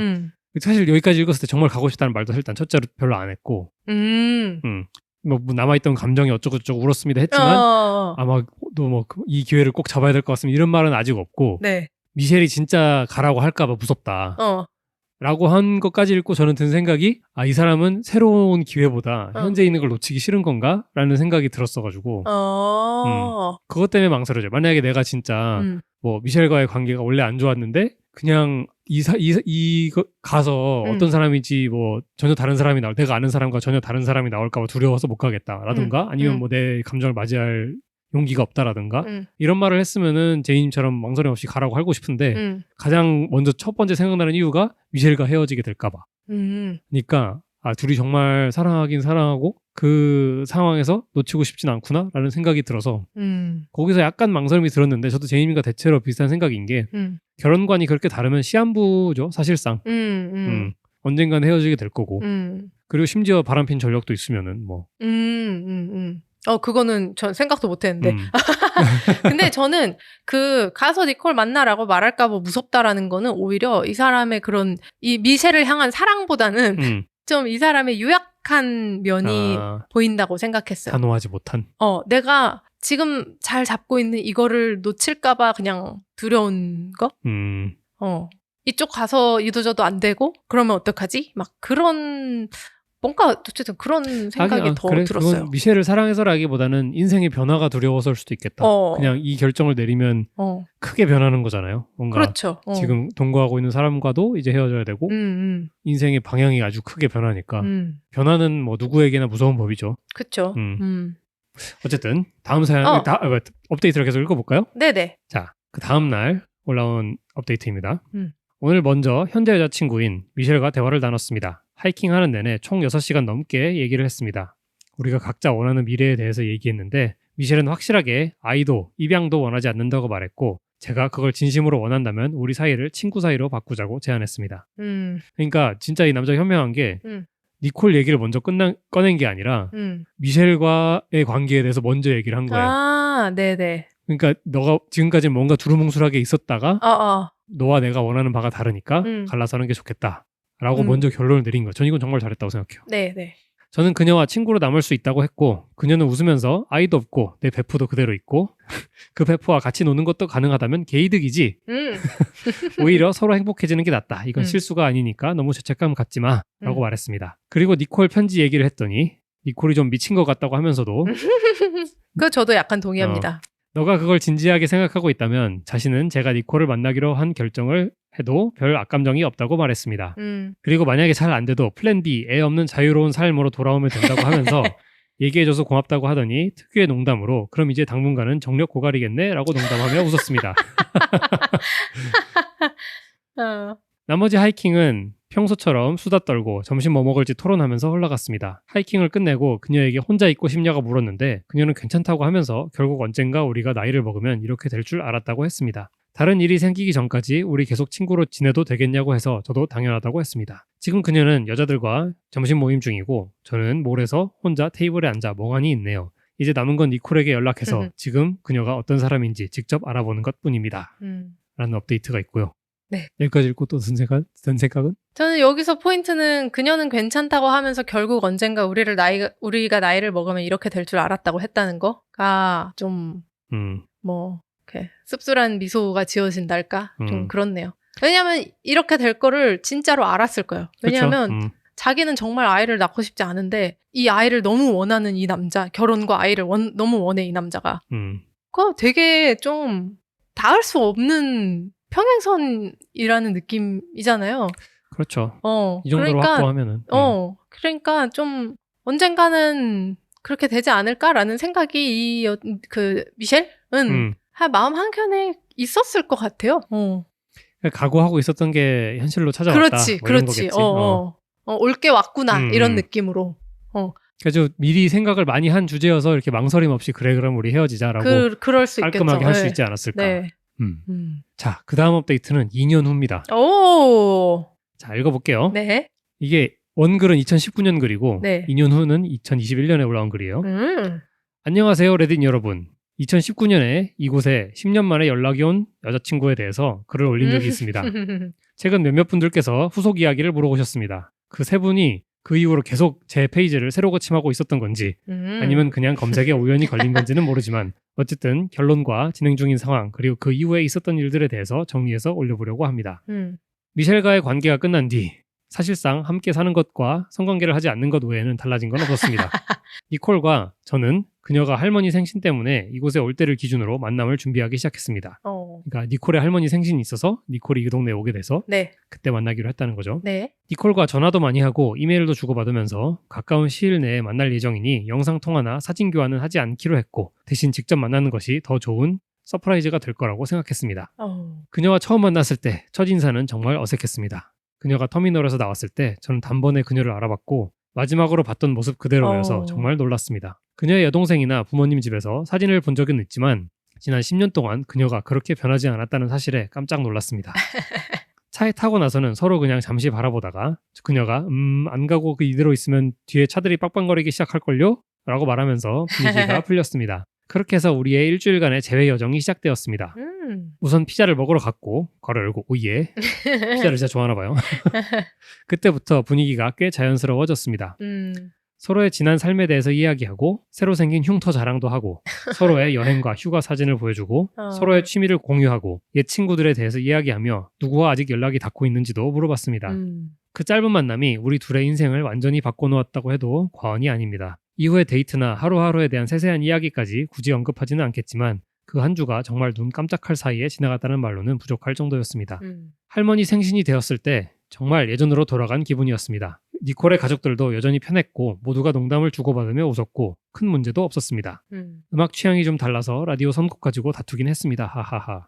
사실 여기까지 읽었을 때 정말 가고 싶다는 말도 일단 첫째로 별로 안 했고 뭐 남아있던 감정이 어쩌고저쩌고 울었습니다 했지만 아마 또 뭐 이 기회를 꼭 잡아야 될 것 같습니다 이런 말은 아직 없고 네. 미셸이 진짜 가라고 할까봐 무섭다 라고 한 것까지 읽고 저는 든 생각이 이 사람은 새로운 기회보다 현재 있는 걸 놓치기 싫은 건가? 라는 생각이 들었어가지고 그것 때문에 망설여져요. 만약에 내가 진짜 뭐 미셸과의 관계가 원래 안 좋았는데 그냥 가서 어떤 사람인지 뭐 전혀 다른 사람이 내가 아는 사람과 전혀 다른 사람이 나올까봐 두려워서 못 가겠다라든가 아니면 뭐 내 감정을 맞이할 용기가 없다라든가 이런 말을 했으면은 제이님처럼 망설임 없이 가라고 하고 싶은데 가장 먼저 첫 번째 생각나는 이유가 미셸과 헤어지게 될까봐. 그러니까 둘이 정말 사랑하긴 사랑하고 그 상황에서 놓치고 싶진 않구나 라는 생각이 들어서 거기서 약간 망설임이 들었는데 저도 제이님과 대체로 비슷한 생각인 게 결혼관이 그렇게 다르면 시한부죠 사실상. 언젠간 헤어지게 될 거고 그리고 심지어 바람핀 전력도 있으면은 뭐 그거는 전 생각도 못 했는데. 근데 저는 가서 니콜 만나라고 말할까봐 무섭다라는 거는 오히려 이 사람의 그런, 이 미셸을 향한 사랑보다는 좀 이 사람의 유약한 면이 보인다고 생각했어요. 단호하지 못한. 내가 지금 잘 잡고 있는 이거를 놓칠까봐 그냥 두려운 거? 이쪽 가서 이도저도 안 되고, 그러면 어떡하지? 막 그런, 뭔가 어쨌든 그런 생각이 더 들었어요. 그건 미셸을 사랑해서라기보다는 인생의 변화가 두려워서일 수도 있겠다. 그냥 이 결정을 내리면 크게 변하는 거잖아요. 뭔가 그렇죠. 지금 동거하고 있는 사람과도 이제 헤어져야 되고 인생의 방향이 아주 크게 변하니까 변화는 뭐 누구에게나 무서운 법이죠. 그렇죠. 어쨌든 다음 사연 업데이트를 계속 읽어볼까요? 네네. 자, 그 다음 날 올라온 업데이트입니다. 오늘 먼저 현재 여자친구인 미셸과 대화를 나눴습니다. 하이킹하는 내내 총 6시간 넘게 얘기를 했습니다. 우리가 각자 원하는 미래에 대해서 얘기했는데 미셸은 확실하게 아이도 입양도 원하지 않는다고 말했고 제가 그걸 진심으로 원한다면 우리 사이를 친구 사이로 바꾸자고 제안했습니다. 그러니까 진짜 이 남자가 현명한 게 니콜 얘기를 먼저 꺼낸 게 아니라 미셸과의 관계에 대해서 먼저 얘기를 한 거예요. 네네. 그러니까 너가 지금까지는 뭔가 두루뭉술하게 있었다가 너와 내가 원하는 바가 다르니까 갈라서 하는 게 좋겠다. 라고 먼저 결론을 내린 거예요. 전 이건 정말 잘했다고 생각해요. 네. 저는 그녀와 친구로 남을 수 있다고 했고 그녀는 웃으면서 아이도 없고 내 베프도 그대로 있고 그 베프와 같이 노는 것도 가능하다면 개이득이지. 오히려 서로 행복해지는 게 낫다. 이건 실수가 아니니까 너무 죄책감 갖지 마 라고 말했습니다. 그리고 니콜 편지 얘기를 했더니 니콜이 좀 미친 것 같다고 하면서도 그거 저도 약간 동의합니다. 너가 그걸 진지하게 생각하고 있다면 자신은 제가 니콜을 만나기로 한 결정을 해도 별 악감정이 없다고 말했습니다. 그리고 만약에 잘 안 돼도 플랜 B, 애 없는 자유로운 삶으로 돌아오면 된다고 하면서 얘기해줘서 고맙다고 하더니 특유의 농담으로 그럼 이제 당분간은 정력 고갈이겠네? 라고 농담하며 웃었습니다. 나머지 하이킹은 평소처럼 수다 떨고 점심 뭐 먹을지 토론하면서 흘러갔습니다. 하이킹을 끝내고 그녀에게 혼자 있고 싶냐고 물었는데 그녀는 괜찮다고 하면서 결국 언젠가 우리가 나이를 먹으면 이렇게 될 줄 알았다고 했습니다. 다른 일이 생기기 전까지 우리 계속 친구로 지내도 되겠냐고 해서 저도 당연하다고 했습니다. 지금 그녀는 여자들과 점심 모임 중이고 저는 몰에서 혼자 테이블에 앉아 멍하니 있네요. 이제 남은 건 니콜에게 연락해서 지금 그녀가 어떤 사람인지 직접 알아보는 것뿐입니다. 라는 업데이트가 있고요. 네. 여기까지 읽고 또 든 생각은? 저는 여기서 포인트는 그녀는 괜찮다고 하면서 결국 언젠가 우리가 나이를 먹으면 이렇게 될 줄 알았다고 했다는 거가 좀 뭐 이렇게 씁쓸한 미소가 지어진달까? 좀 그렇네요. 왜냐하면 이렇게 될 거를 진짜로 알았을 거예요. 왜냐하면 자기는 정말 아이를 낳고 싶지 않은데 이 아이를 너무 원하는 이 남자, 결혼과 아이를 너무 원해 이 남자가. 그거 되게 좀 닿을 수 없는 평행선이라는 느낌이잖아요. 그렇죠. 이 정도로 확보하면은. 그러니까 좀 언젠가는 그렇게 되지 않을까라는 생각이 미셸은 마음 한켠에 있었을 것 같아요. 각오하고 있었던 게 현실로 찾아왔다. 그렇지, 뭐 이런 그렇지. 거겠지. 올 게 왔구나 이런 느낌으로. 그래서 미리 생각을 많이 한 주제여서 이렇게 망설임 없이 그래 그럼 우리 헤어지자라고 그럴 수 깔끔하게 있겠죠. 할 수 있지 않았을까. 네. 자, 그 다음 업데이트는 2년 후입니다. 오. 자, 읽어볼게요. 네. 이게 원글은 2019년 글이고 네. 2년 후는 2021년에 올라온 글이에요. 안녕하세요, 레딧 여러분. 2019년에 이곳에 10년 만에 연락이 온 여자친구에 대해서 글을 올린 적이 있습니다. 최근 몇몇 분들께서 후속 이야기를 물어보셨습니다. 그 세 분이 그 이후로 계속 제 페이지를 새로 고침하고 있었던 건지 아니면 그냥 검색에 우연히 걸린 건지는 모르지만 어쨌든 결론과 진행 중인 상황 그리고 그 이후에 있었던 일들에 대해서 정리해서 올려보려고 합니다. 미셸과의 관계가 끝난 뒤 사실상 함께 사는 것과 성관계를 하지 않는 것 외에는 달라진 건 없었습니다. 니콜과 저는 그녀가 할머니 생신 때문에 이곳에 올 때를 기준으로 만남을 준비하기 시작했습니다. 그러니까 니콜의 할머니 생신이 있어서 니콜이 이 동네에 오게 돼서 네. 그때 만나기로 했다는 거죠. 네. 니콜과 전화도 많이 하고 이메일도 주고받으면서 가까운 시일 내에 만날 예정이니 영상통화나 사진 교환은 하지 않기로 했고 대신 직접 만나는 것이 더 좋은 서프라이즈가 될 거라고 생각했습니다. 그녀와 처음 만났을 때 첫인사는 정말 어색했습니다. 그녀가 터미널에서 나왔을 때 저는 단번에 그녀를 알아봤고 마지막으로 봤던 모습 그대로여서 정말 놀랐습니다. 그녀의 여동생이나 부모님 집에서 사진을 본 적은 있지만 지난 10년 동안 그녀가 그렇게 변하지 않았다는 사실에 깜짝 놀랐습니다. 차에 타고 나서는 서로 그냥 잠시 바라보다가 그녀가 안 가고 이대로 있으면 뒤에 차들이 빡빡거리기 시작할걸요? 라고 말하면서 분위기가 풀렸습니다. 그렇게 해서 우리의 일주일간의 재회 여정이 시작되었습니다. 우선 피자를 먹으러 갔고 괄호 열고 오예 피자를 진짜 좋아하나 봐요. 그때부터 분위기가 꽤 자연스러워졌습니다. 서로의 지난 삶에 대해서 이야기하고 새로 생긴 흉터 자랑도 하고 서로의 여행과 휴가 사진을 보여주고 서로의 취미를 공유하고 옛 친구들에 대해서 이야기하며 누구와 아직 연락이 닿고 있는지도 물어봤습니다. 그 짧은 만남이 우리 둘의 인생을 완전히 바꿔놓았다고 해도 과언이 아닙니다. 이후의 데이트나 하루하루에 대한 세세한 이야기까지 굳이 언급하지는 않겠지만 그 한 주가 정말 눈 깜짝할 사이에 지나갔다는 말로는 부족할 정도였습니다. 할머니 생신이 되었을 때 정말 예전으로 돌아간 기분이었습니다. 니콜의 가족들도 여전히 편했고 모두가 농담을 주고받으며 웃었고 큰 문제도 없었습니다. 음악 취향이 좀 달라서 라디오 선곡 가지고 다투긴 했습니다. 하하하.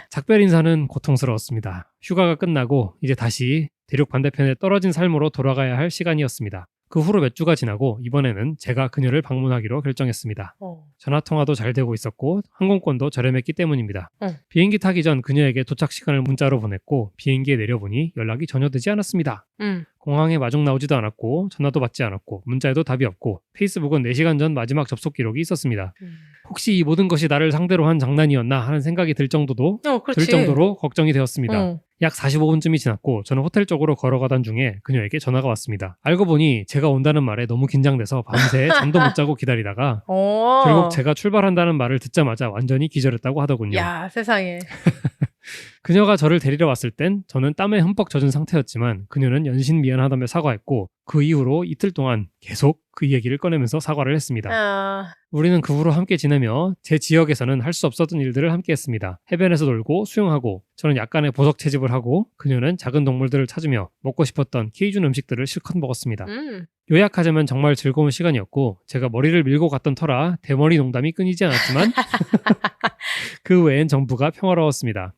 작별 인사는 고통스러웠습니다. 휴가가 끝나고 이제 다시 대륙 반대편에 떨어진 삶으로 돌아가야 할 시간이었습니다. 그 후로 몇 주가 지나고 이번에는 제가 그녀를 방문하기로 결정했습니다. 전화통화도 잘 되고 있었고 항공권도 저렴했기 때문입니다. 비행기 타기 전 그녀에게 도착 시간을 문자로 보냈고 비행기에 내려보니 연락이 전혀 되지 않았습니다. 공항에 마중 나오지도 않았고 전화도 받지 않았고 문자에도 답이 없고 페이스북은 4시간 전 마지막 접속 기록이 있었습니다. 혹시 이 모든 것이 나를 상대로 한 장난이었나 하는 생각이 들 정도로 걱정이 되었습니다. 약 45분쯤이 지났고 저는 호텔 쪽으로 걸어가던 중에 그녀에게 전화가 왔습니다. 알고 보니 제가 온다는 말에 너무 긴장돼서 밤새 잠도 못 자고 기다리다가 결국 제가 출발한다는 말을 듣자마자 완전히 기절했다고 하더군요. 야, 세상에. 그녀가 저를 데리러 왔을 땐 저는 땀에 흠뻑 젖은 상태였지만 그녀는 연신 미안하다며 사과했고 그 이후로 이틀 동안 계속 그 얘기를 꺼내면서 사과를 했습니다. 우리는 그 후로 함께 지내며 제 지역에서는 할 수 없었던 일들을 함께 했습니다. 해변에서 놀고 수영하고 저는 약간의 보석 채집을 하고 그녀는 작은 동물들을 찾으며 먹고 싶었던 케이준 음식들을 실컷 먹었습니다. 요약하자면 정말 즐거운 시간이었고 제가 머리를 밀고 갔던 터라 대머리 농담이 끊이지 않았지만 그 외엔 전부가 평화로웠습니다.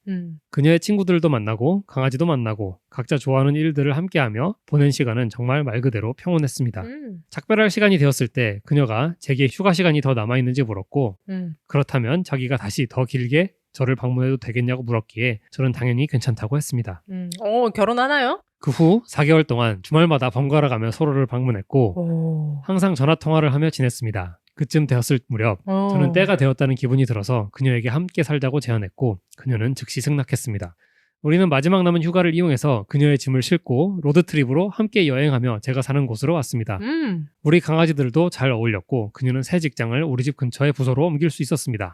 그녀의 친구들도 만나고 강아지도 만나고 각자 좋아하는 일들을 함께하며 보낸 시간은 정말 말 그대로 평온했습니다. 작별할 시간이 되었을 때 그녀가 제게 휴가 시간이 더 남아있는지 물었고 그렇다면 자기가 다시 더 길게 저를 방문해도 되겠냐고 물었기에 저는 당연히 괜찮다고 했습니다. 결혼하나요? 그 후 4개월 동안 주말마다 번갈아 가며 서로를 방문했고 항상 전화통화를 하며 지냈습니다. 그쯤 되었을 무렵 저는 때가 되었다는 기분이 들어서 그녀에게 함께 살자고 제안했고 그녀는 즉시 승낙했습니다. 우리는 마지막 남은 휴가를 이용해서 그녀의 짐을 싣고 로드트립으로 함께 여행하며 제가 사는 곳으로 왔습니다. 우리 강아지들도 잘 어울렸고 그녀는 새 직장을 우리 집 근처의 부서로 옮길 수 있었습니다.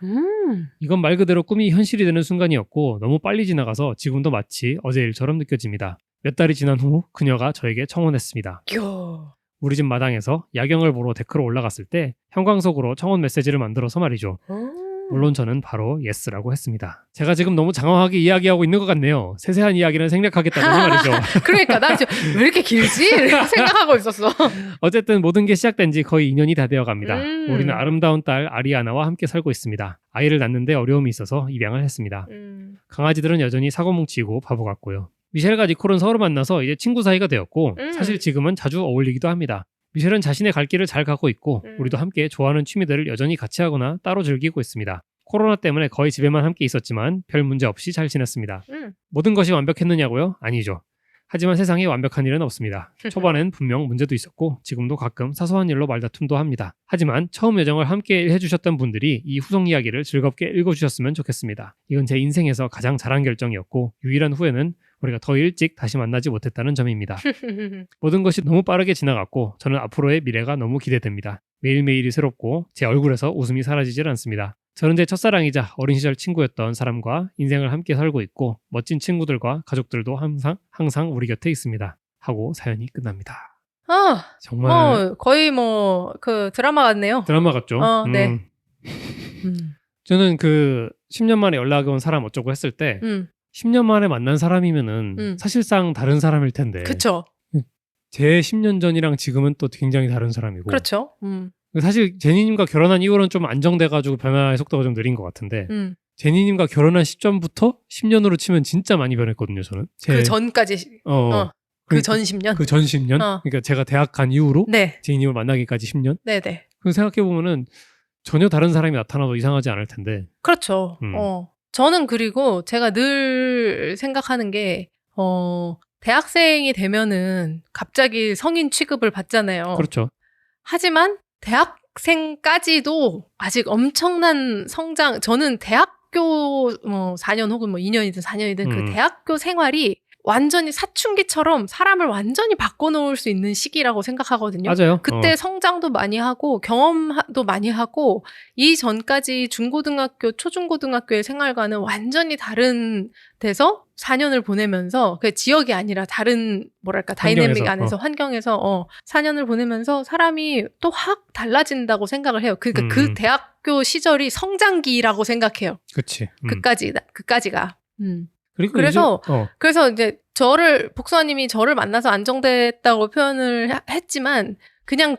이건 말 그대로 꿈이 현실이 되는 순간이었고 너무 빨리 지나가서 지금도 마치 어제 일처럼 느껴집니다. 몇 달이 지난 후 그녀가 저에게 청혼했습니다. 우리 집 마당에서 야경을 보러 데크로 올라갔을 때 형광색으로 청혼 메시지를 만들어서 말이죠. 물론 저는 바로 예스라고 했습니다. 제가 지금 너무 장황하게 이야기하고 있는 것 같네요. 세세한 이야기는 생략하겠다더니 말이죠. 그러니까 나 지금 왜 이렇게 길지? 생각하고 있었어. 어쨌든 모든 게 시작된 지 거의 2년이 다 되어 갑니다. 우리는 아름다운 딸 아리아나와 함께 살고 있습니다. 아이를 낳는데 어려움이 있어서 입양을 했습니다. 강아지들은 여전히 사고뭉치고 바보 같고요. 미셸과 니콜은 서로 만나서 이제 친구 사이가 되었고 사실 지금은 자주 어울리기도 합니다. 미셸은 자신의 갈 길을 잘 가고 있고 우리도 함께 좋아하는 취미들을 여전히 같이 하거나 따로 즐기고 있습니다. 코로나 때문에 거의 집에만 함께 있었지만 별 문제 없이 잘 지냈습니다. 모든 것이 완벽했느냐고요? 아니죠. 하지만 세상에 완벽한 일은 없습니다. 초반엔 분명 문제도 있었고 지금도 가끔 사소한 일로 말다툼도 합니다. 하지만 처음 여정을 함께 해주셨던 분들이 이 후속 이야기를 즐겁게 읽어주셨으면 좋겠습니다. 이건 제 인생에서 가장 잘한 결정이었고 유일한 후회는 우리가 더 일찍 다시 만나지 못했다는 점입니다. 모든 것이 너무 빠르게 지나갔고 저는 앞으로의 미래가 너무 기대됩니다. 매일매일이 새롭고 제 얼굴에서 웃음이 사라지질 않습니다. 저는 제 첫사랑이자 어린 시절 친구였던 사람과 인생을 함께 살고 있고 멋진 친구들과 가족들도 항상 우리 곁에 있습니다. 하고 사연이 끝납니다. 정말 거의 그 드라마 같네요. 드라마 같죠? 네. 저는 그 10년 만에 연락이 온 사람 어쩌고 했을 때 10년 만에 만난 사람이면은 사실상 다른 사람일 텐데. 그쵸. 제 10년 전이랑 지금은 또 굉장히 다른 사람이고. 그렇죠. 사실 제니님과 결혼한 이후로는 좀 안정돼가지고 변화의 속도가 좀 느린 것 같은데 제니님과 결혼한 시점부터 10년으로 치면 진짜 많이 변했거든요. 저는. 그 전까지. 그 전 10년? 그 전 10년? 그러니까 제가 대학 간 이후로 네. 제니님을 만나기까지 10년? 네네. 그 생각해보면은 전혀 다른 사람이 나타나도 이상하지 않을 텐데. 그렇죠. 저는 그리고 제가 늘 생각하는 게 대학생이 되면은 갑자기 성인 취급을 받잖아요. 그렇죠. 하지만 대학생까지도 아직 엄청난 성장, 저는 대학교 4년 혹은 2년이든 4년이든 그 대학교 생활이 완전히 사춘기처럼 사람을 완전히 바꿔놓을 수 있는 시기라고 생각하거든요. 맞아요. 그때 성장도 많이 하고 경험도 많이 하고 이 전까지 중고등학교, 초중고등학교의 생활과는 완전히 다른 데서 4년을 보내면서 그 지역이 아니라 다른 다이내믹 안에서 환경에서 4년을 보내면서 사람이 또 확 달라진다고 생각을 해요. 그러니까 그 대학교 시절이 성장기라고 생각해요. 그치. 그까지가. 그래서 이제 복수아님이 저를 만나서 안정됐다고 표현을 했지만 그냥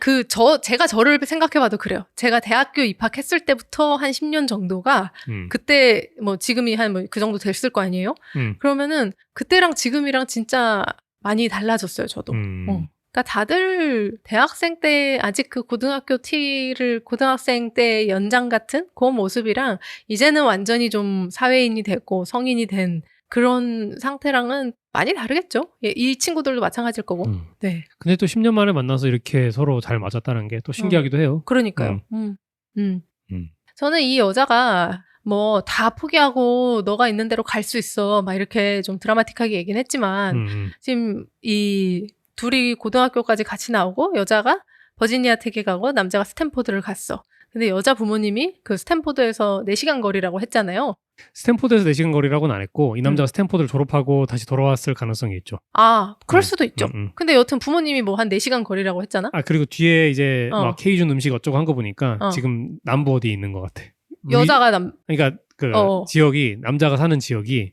제가 저를 생각해봐도 그래요. 제가 대학교 입학했을 때부터 한 10년 정도가 그때 지금이 한 그 정도 됐을 거 아니에요? 그러면은 그때랑 지금이랑 진짜 많이 달라졌어요. 저도. 그러니까 다들 대학생 때 아직 그 고등학생 때 연장 같은 그 모습이랑 이제는 완전히 좀 사회인이 됐고 성인이 된 그런 상태랑은 많이 다르겠죠. 이 친구들도 마찬가지일 거고. 네. 근데 또 10년 만에 만나서 이렇게 서로 잘 맞았다는 게 또 신기하기도 해요. 그러니까요. 저는 이 여자가 다 포기하고 너가 있는 대로 갈 수 있어. 막 이렇게 좀 드라마틱하게 얘기는 했지만 지금 이 둘이 고등학교까지 같이 나오고 여자가 버지니아 텍에 가고 남자가 스탠포드를 갔어. 근데 여자 부모님이 그 스탠포드에서 4시간 거리라고 했잖아요. 스탠포드에서 4시간 거리라고는 안 했고 이 남자가 스탠포드를 졸업하고 다시 돌아왔을 가능성이 있죠. 그럴 수도 있죠. 근데 여튼 부모님이 한 4시간 거리라고 했잖아. 그리고 뒤에 이제 막 케이준 음식 어쩌고 한 거 보니까 지금 남부 어디에 있는 것 같아. 여자가 그러니까 그 지역이 남자가 사는 지역이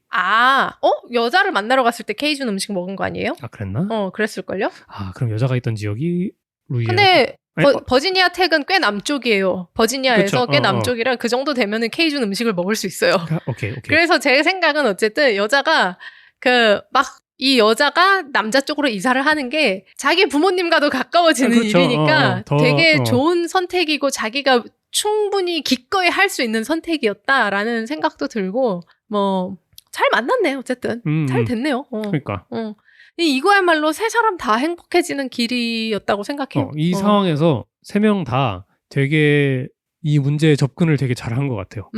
여자를 만나러 갔을 때 케이준 음식 먹은 거 아니에요? 그랬나? 그랬을걸요? 그럼 여자가 있던 지역이 루이지애나. 근데 버지니아 텍은 꽤 남쪽이에요. 버지니아에서 꽤 남쪽이라 그 정도 되면은 케이준 음식을 먹을 수 있어요. 오케이. 그래서 제 생각은 어쨌든 여자가 이 여자가 남자 쪽으로 이사를 하는 게 자기 부모님과도 가까워지는 그렇죠. 일이니까 되게 좋은 선택이고 자기가 충분히 기꺼이 할 수 있는 선택이었다라는 생각도 들고 잘 만났네요. 어쨌든 잘 됐네요. 그러니까. 이거야말로 세 사람 다 행복해지는 길이었다고 생각해요. 이 상황에서 3명 다 되게 이 문제에 접근을 되게 잘한 것 같아요.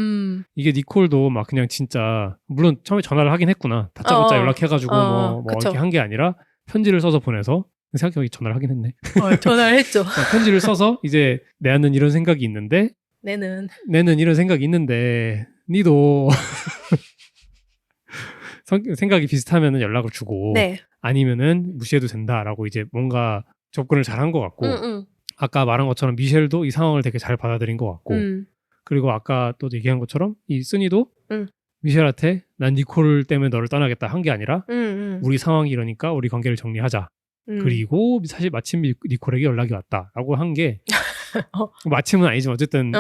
이게 니콜도 막 그냥 진짜 물론 처음에 전화를 하긴 했구나. 다짜고짜 연락해가지고 이렇게 한 게 아니라 편지를 써서 보내서 생각해보니 전화를 하긴 했네. 전화를 했죠. 편지를 써서 이제 내는 이런 생각이 있는데 내는 이런 생각이 있는데 니도 생각이 비슷하면 연락을 주고 네. 아니면은 무시해도 된다라고 이제 뭔가 접근을 잘한 것 같고 아까 말한 것처럼 미셸도 이 상황을 되게 잘 받아들인 것 같고 그리고 아까 또 얘기한 것처럼 이 쓰니도 미셸한테 난 니콜 때문에 너를 떠나겠다 한 게 아니라 우리 상황이 이러니까 우리 관계를 정리하자. 그리고 사실 마침 니콜에게 연락이 왔다라고 한 게 마침은 아니지만 어쨌든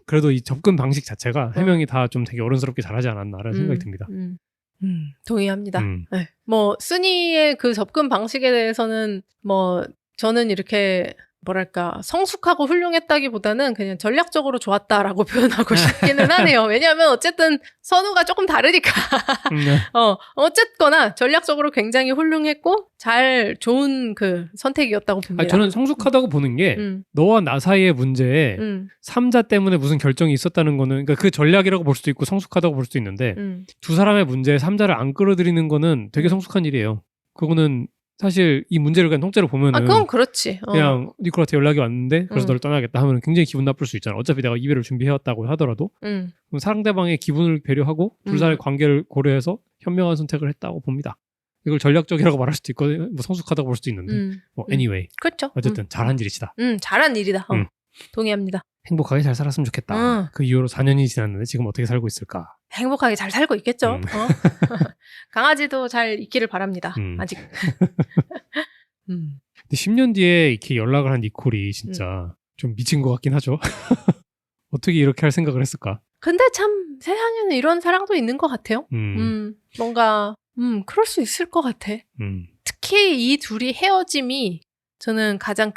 그래도 이 접근 방식 자체가 해명이 다 좀 되게 어른스럽게 잘하지 않았나라는 생각이 듭니다. 동의합니다. 네. 뭐 쓰니의 그 접근 방식에 대해서는 뭐 저는 이렇게 뭐랄까 성숙하고 훌륭했다기보다는 그냥 전략적으로 좋았다라고 표현하고 싶기는 하네요. 왜냐하면 어쨌든 선우가 조금 다르니까. 어쨌거나 전략적으로 굉장히 훌륭했고 좋은 그 선택이었다고 봅니다. 아니, 저는 성숙하다고 보는 게 너와 나 사이의 문제에 3자 때문에 무슨 결정이 있었다는 거는 그러니까 그 전략이라고 볼 수도 있고 성숙하다고 볼 수도 있는데 두 사람의 문제에 3자를 안 끌어들이는 거는 되게 성숙한 일이에요. 그거는 사실 이 문제를 그냥 통째로 보면은 그건 그렇지. 그냥 니콜한테 연락이 왔는데 그래서 너를 떠나겠다 하면 굉장히 기분 나쁠 수 있잖아. 어차피 내가 이별을 준비해왔다고 하더라도 그럼 상대방의 기분을 배려하고 둘 사이의 관계를 고려해서 현명한 선택을 했다고 봅니다. 이걸 전략적이라고 말할 수도 있고 뭐 성숙하다고 볼 수도 있는데 뭐 anyway 그렇죠. 어쨌든 잘한 일이시다. 잘한 일이다. 동의합니다. 행복하게 잘 살았으면 좋겠다. 그 이후로 4년이 지났는데 지금 어떻게 살고 있을까? 행복하게 잘 살고 있겠죠. 강아지도 잘 있기를 바랍니다. 아직. 근데 10년 뒤에 이렇게 연락을 한 니콜이 진짜 좀 미친 것 같긴 하죠. 어떻게 이렇게 할 생각을 했을까? 근데 참 세상에는 이런 사랑도 있는 것 같아요. 뭔가 그럴 수 있을 것 같아. 특히 이 둘이 헤어짐이 저는 가장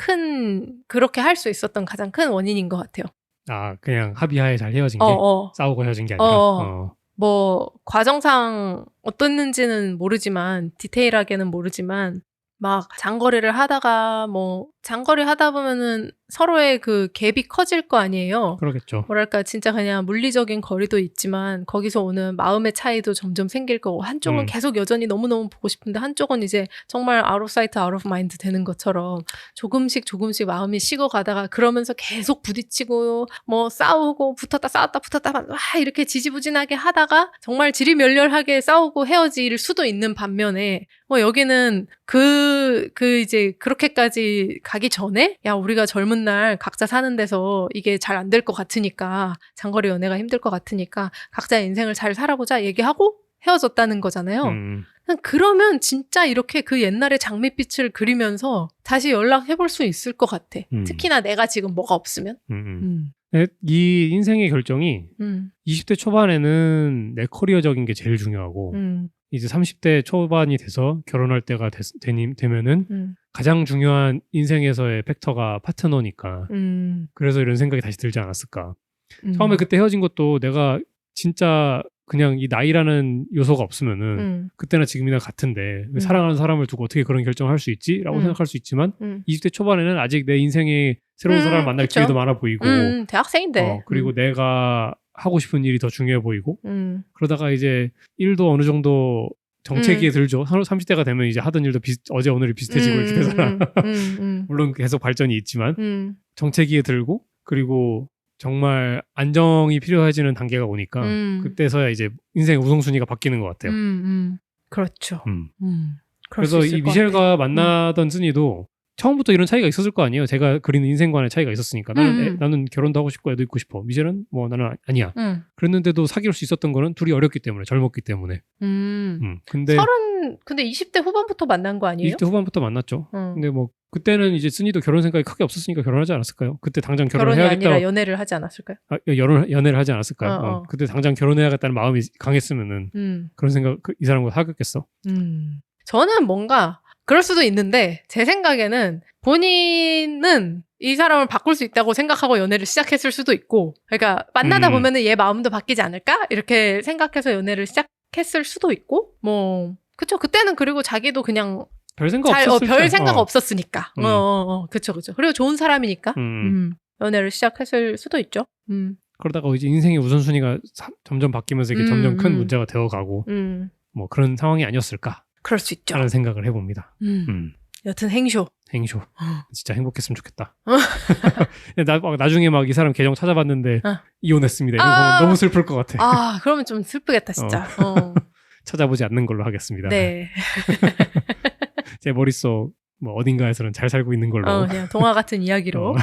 그렇게 할 수 있었던 가장 큰 원인인 것 같아요. 아, 그냥 합의하에 잘 헤어진 게? 싸우고 헤어진 게 아니라? 뭐, 과정상 어떻는지는 모르지만, 디테일하게는 모르지만, 막 장거리를 하다가, 장거리 하다 보면은 서로의 그 갭이 커질 거 아니에요. 그러겠죠. 뭐랄까, 진짜 그냥 물리적인 거리도 있지만, 거기서 오는 마음의 차이도 점점 생길 거고, 한쪽은 계속 여전히 너무너무 보고 싶은데, 한쪽은 이제 정말 out of sight, out of mind 되는 것처럼, 조금씩 마음이 식어가다가, 그러면서 계속 부딪히고, 싸우고, 싸웠다, 이렇게 지지부진하게 하다가, 정말 지리멸렬하게 싸우고 헤어질 수도 있는 반면에, 여기는 이제 그렇게까지 가기 전에, 야, 우리가 젊은 날 각자 사는 데서 이게 잘 안 될 것 같으니까 장거리 연애가 힘들 것 같으니까 각자의 인생을 잘 살아보자 얘기하고 헤어졌다는 거잖아요. 그러면 진짜 이렇게 그 옛날의 장밋빛을 그리면서 다시 연락해볼 수 있을 것 같아. 특히나 내가 지금 뭐가 없으면. 이 인생의 결정이 20대 초반에는 내 커리어적인 게 제일 중요하고 이제 30대 초반이 돼서 결혼할 때가 되면은 가장 중요한 인생에서의 팩터가 파트너니까 그래서 이런 생각이 다시 들지 않았을까. 처음에 그때 헤어진 것도 내가 진짜 그냥 이 나이라는 요소가 없으면은 그때나 지금이나 같은데 사랑하는 사람을 두고 어떻게 그런 결정을 할 수 있지? 라고 생각할 수 있지만 20대 초반에는 아직 내 인생에 새로운 사람을 만날 그쵸. 기회도 많아 보이고 대학생인데 그리고 내가 하고 싶은 일이 더 중요해 보이고 그러다가 이제 일도 어느 정도 정체기에 들죠. 30대가 되면 이제 하던 일도 어제 오늘이 비슷해지고 이렇게 되잖아. 물론 계속 발전이 있지만 정체기에 들고 그리고 정말 안정이 필요해지는 단계가 오니까 그때서야 이제 인생의 우선순위가 바뀌는 것 같아요. 그렇죠. 그래서 이 미셸과 만나던 쓰니도 처음부터 이런 차이가 있었을 거 아니에요. 제가 그리는 인생관의 차이가 있었으니까. 나는 결혼도 하고 싶고 애도 있고 싶어. 미셸은 나는 아니야. 그랬는데도 사귈 수 있었던 거는 둘이 어렸기 때문에, 젊었기 때문에. 근데 20대 후반부터 만난 거 아니에요? 20대 후반부터 만났죠. 근데 그때는 이제 쓰니도 결혼 생각이 크게 없었으니까 결혼하지 않았을까요? 그때 당장 결혼을 결혼이 해야겠다. 아니라 연애를 하지 않았을까요? 연애를 하지 않았을까요? 그때 당장 결혼해야겠다는 마음이 강했으면은 그런 생각 이 사람과 사귀었겠어. 저는 뭔가 그럴 수도 있는데 제 생각에는 본인은 이 사람을 바꿀 수 있다고 생각하고 연애를 시작했을 수도 있고 그러니까 만나다 보면은 얘 마음도 바뀌지 않을까? 이렇게 생각해서 연애를 시작했을 수도 있고 그쵸. 그때는 그리고 자기도 그냥 별 생각 없었으니까. 그쵸. 그리고 좋은 사람이니까 연애를 시작했을 수도 있죠. 그러다가 이제 인생의 우선순위가 점점 바뀌면서 이게 점점 큰 문제가 되어가고 그런 상황이 아니었을까? 그럴 수 있죠. 라는 생각을 해봅니다. 여튼 행쇼. 진짜 행복했으면 좋겠다. 나중에 막 이 사람 계정 찾아봤는데 이혼했습니다. 이런 거 너무 슬플 것 같아. 그러면 좀 슬프겠다 진짜. 찾아보지 않는 걸로 하겠습니다. 네. 제 머릿속 어딘가에서는 잘 살고 있는 걸로. 그냥 동화 같은 이야기로.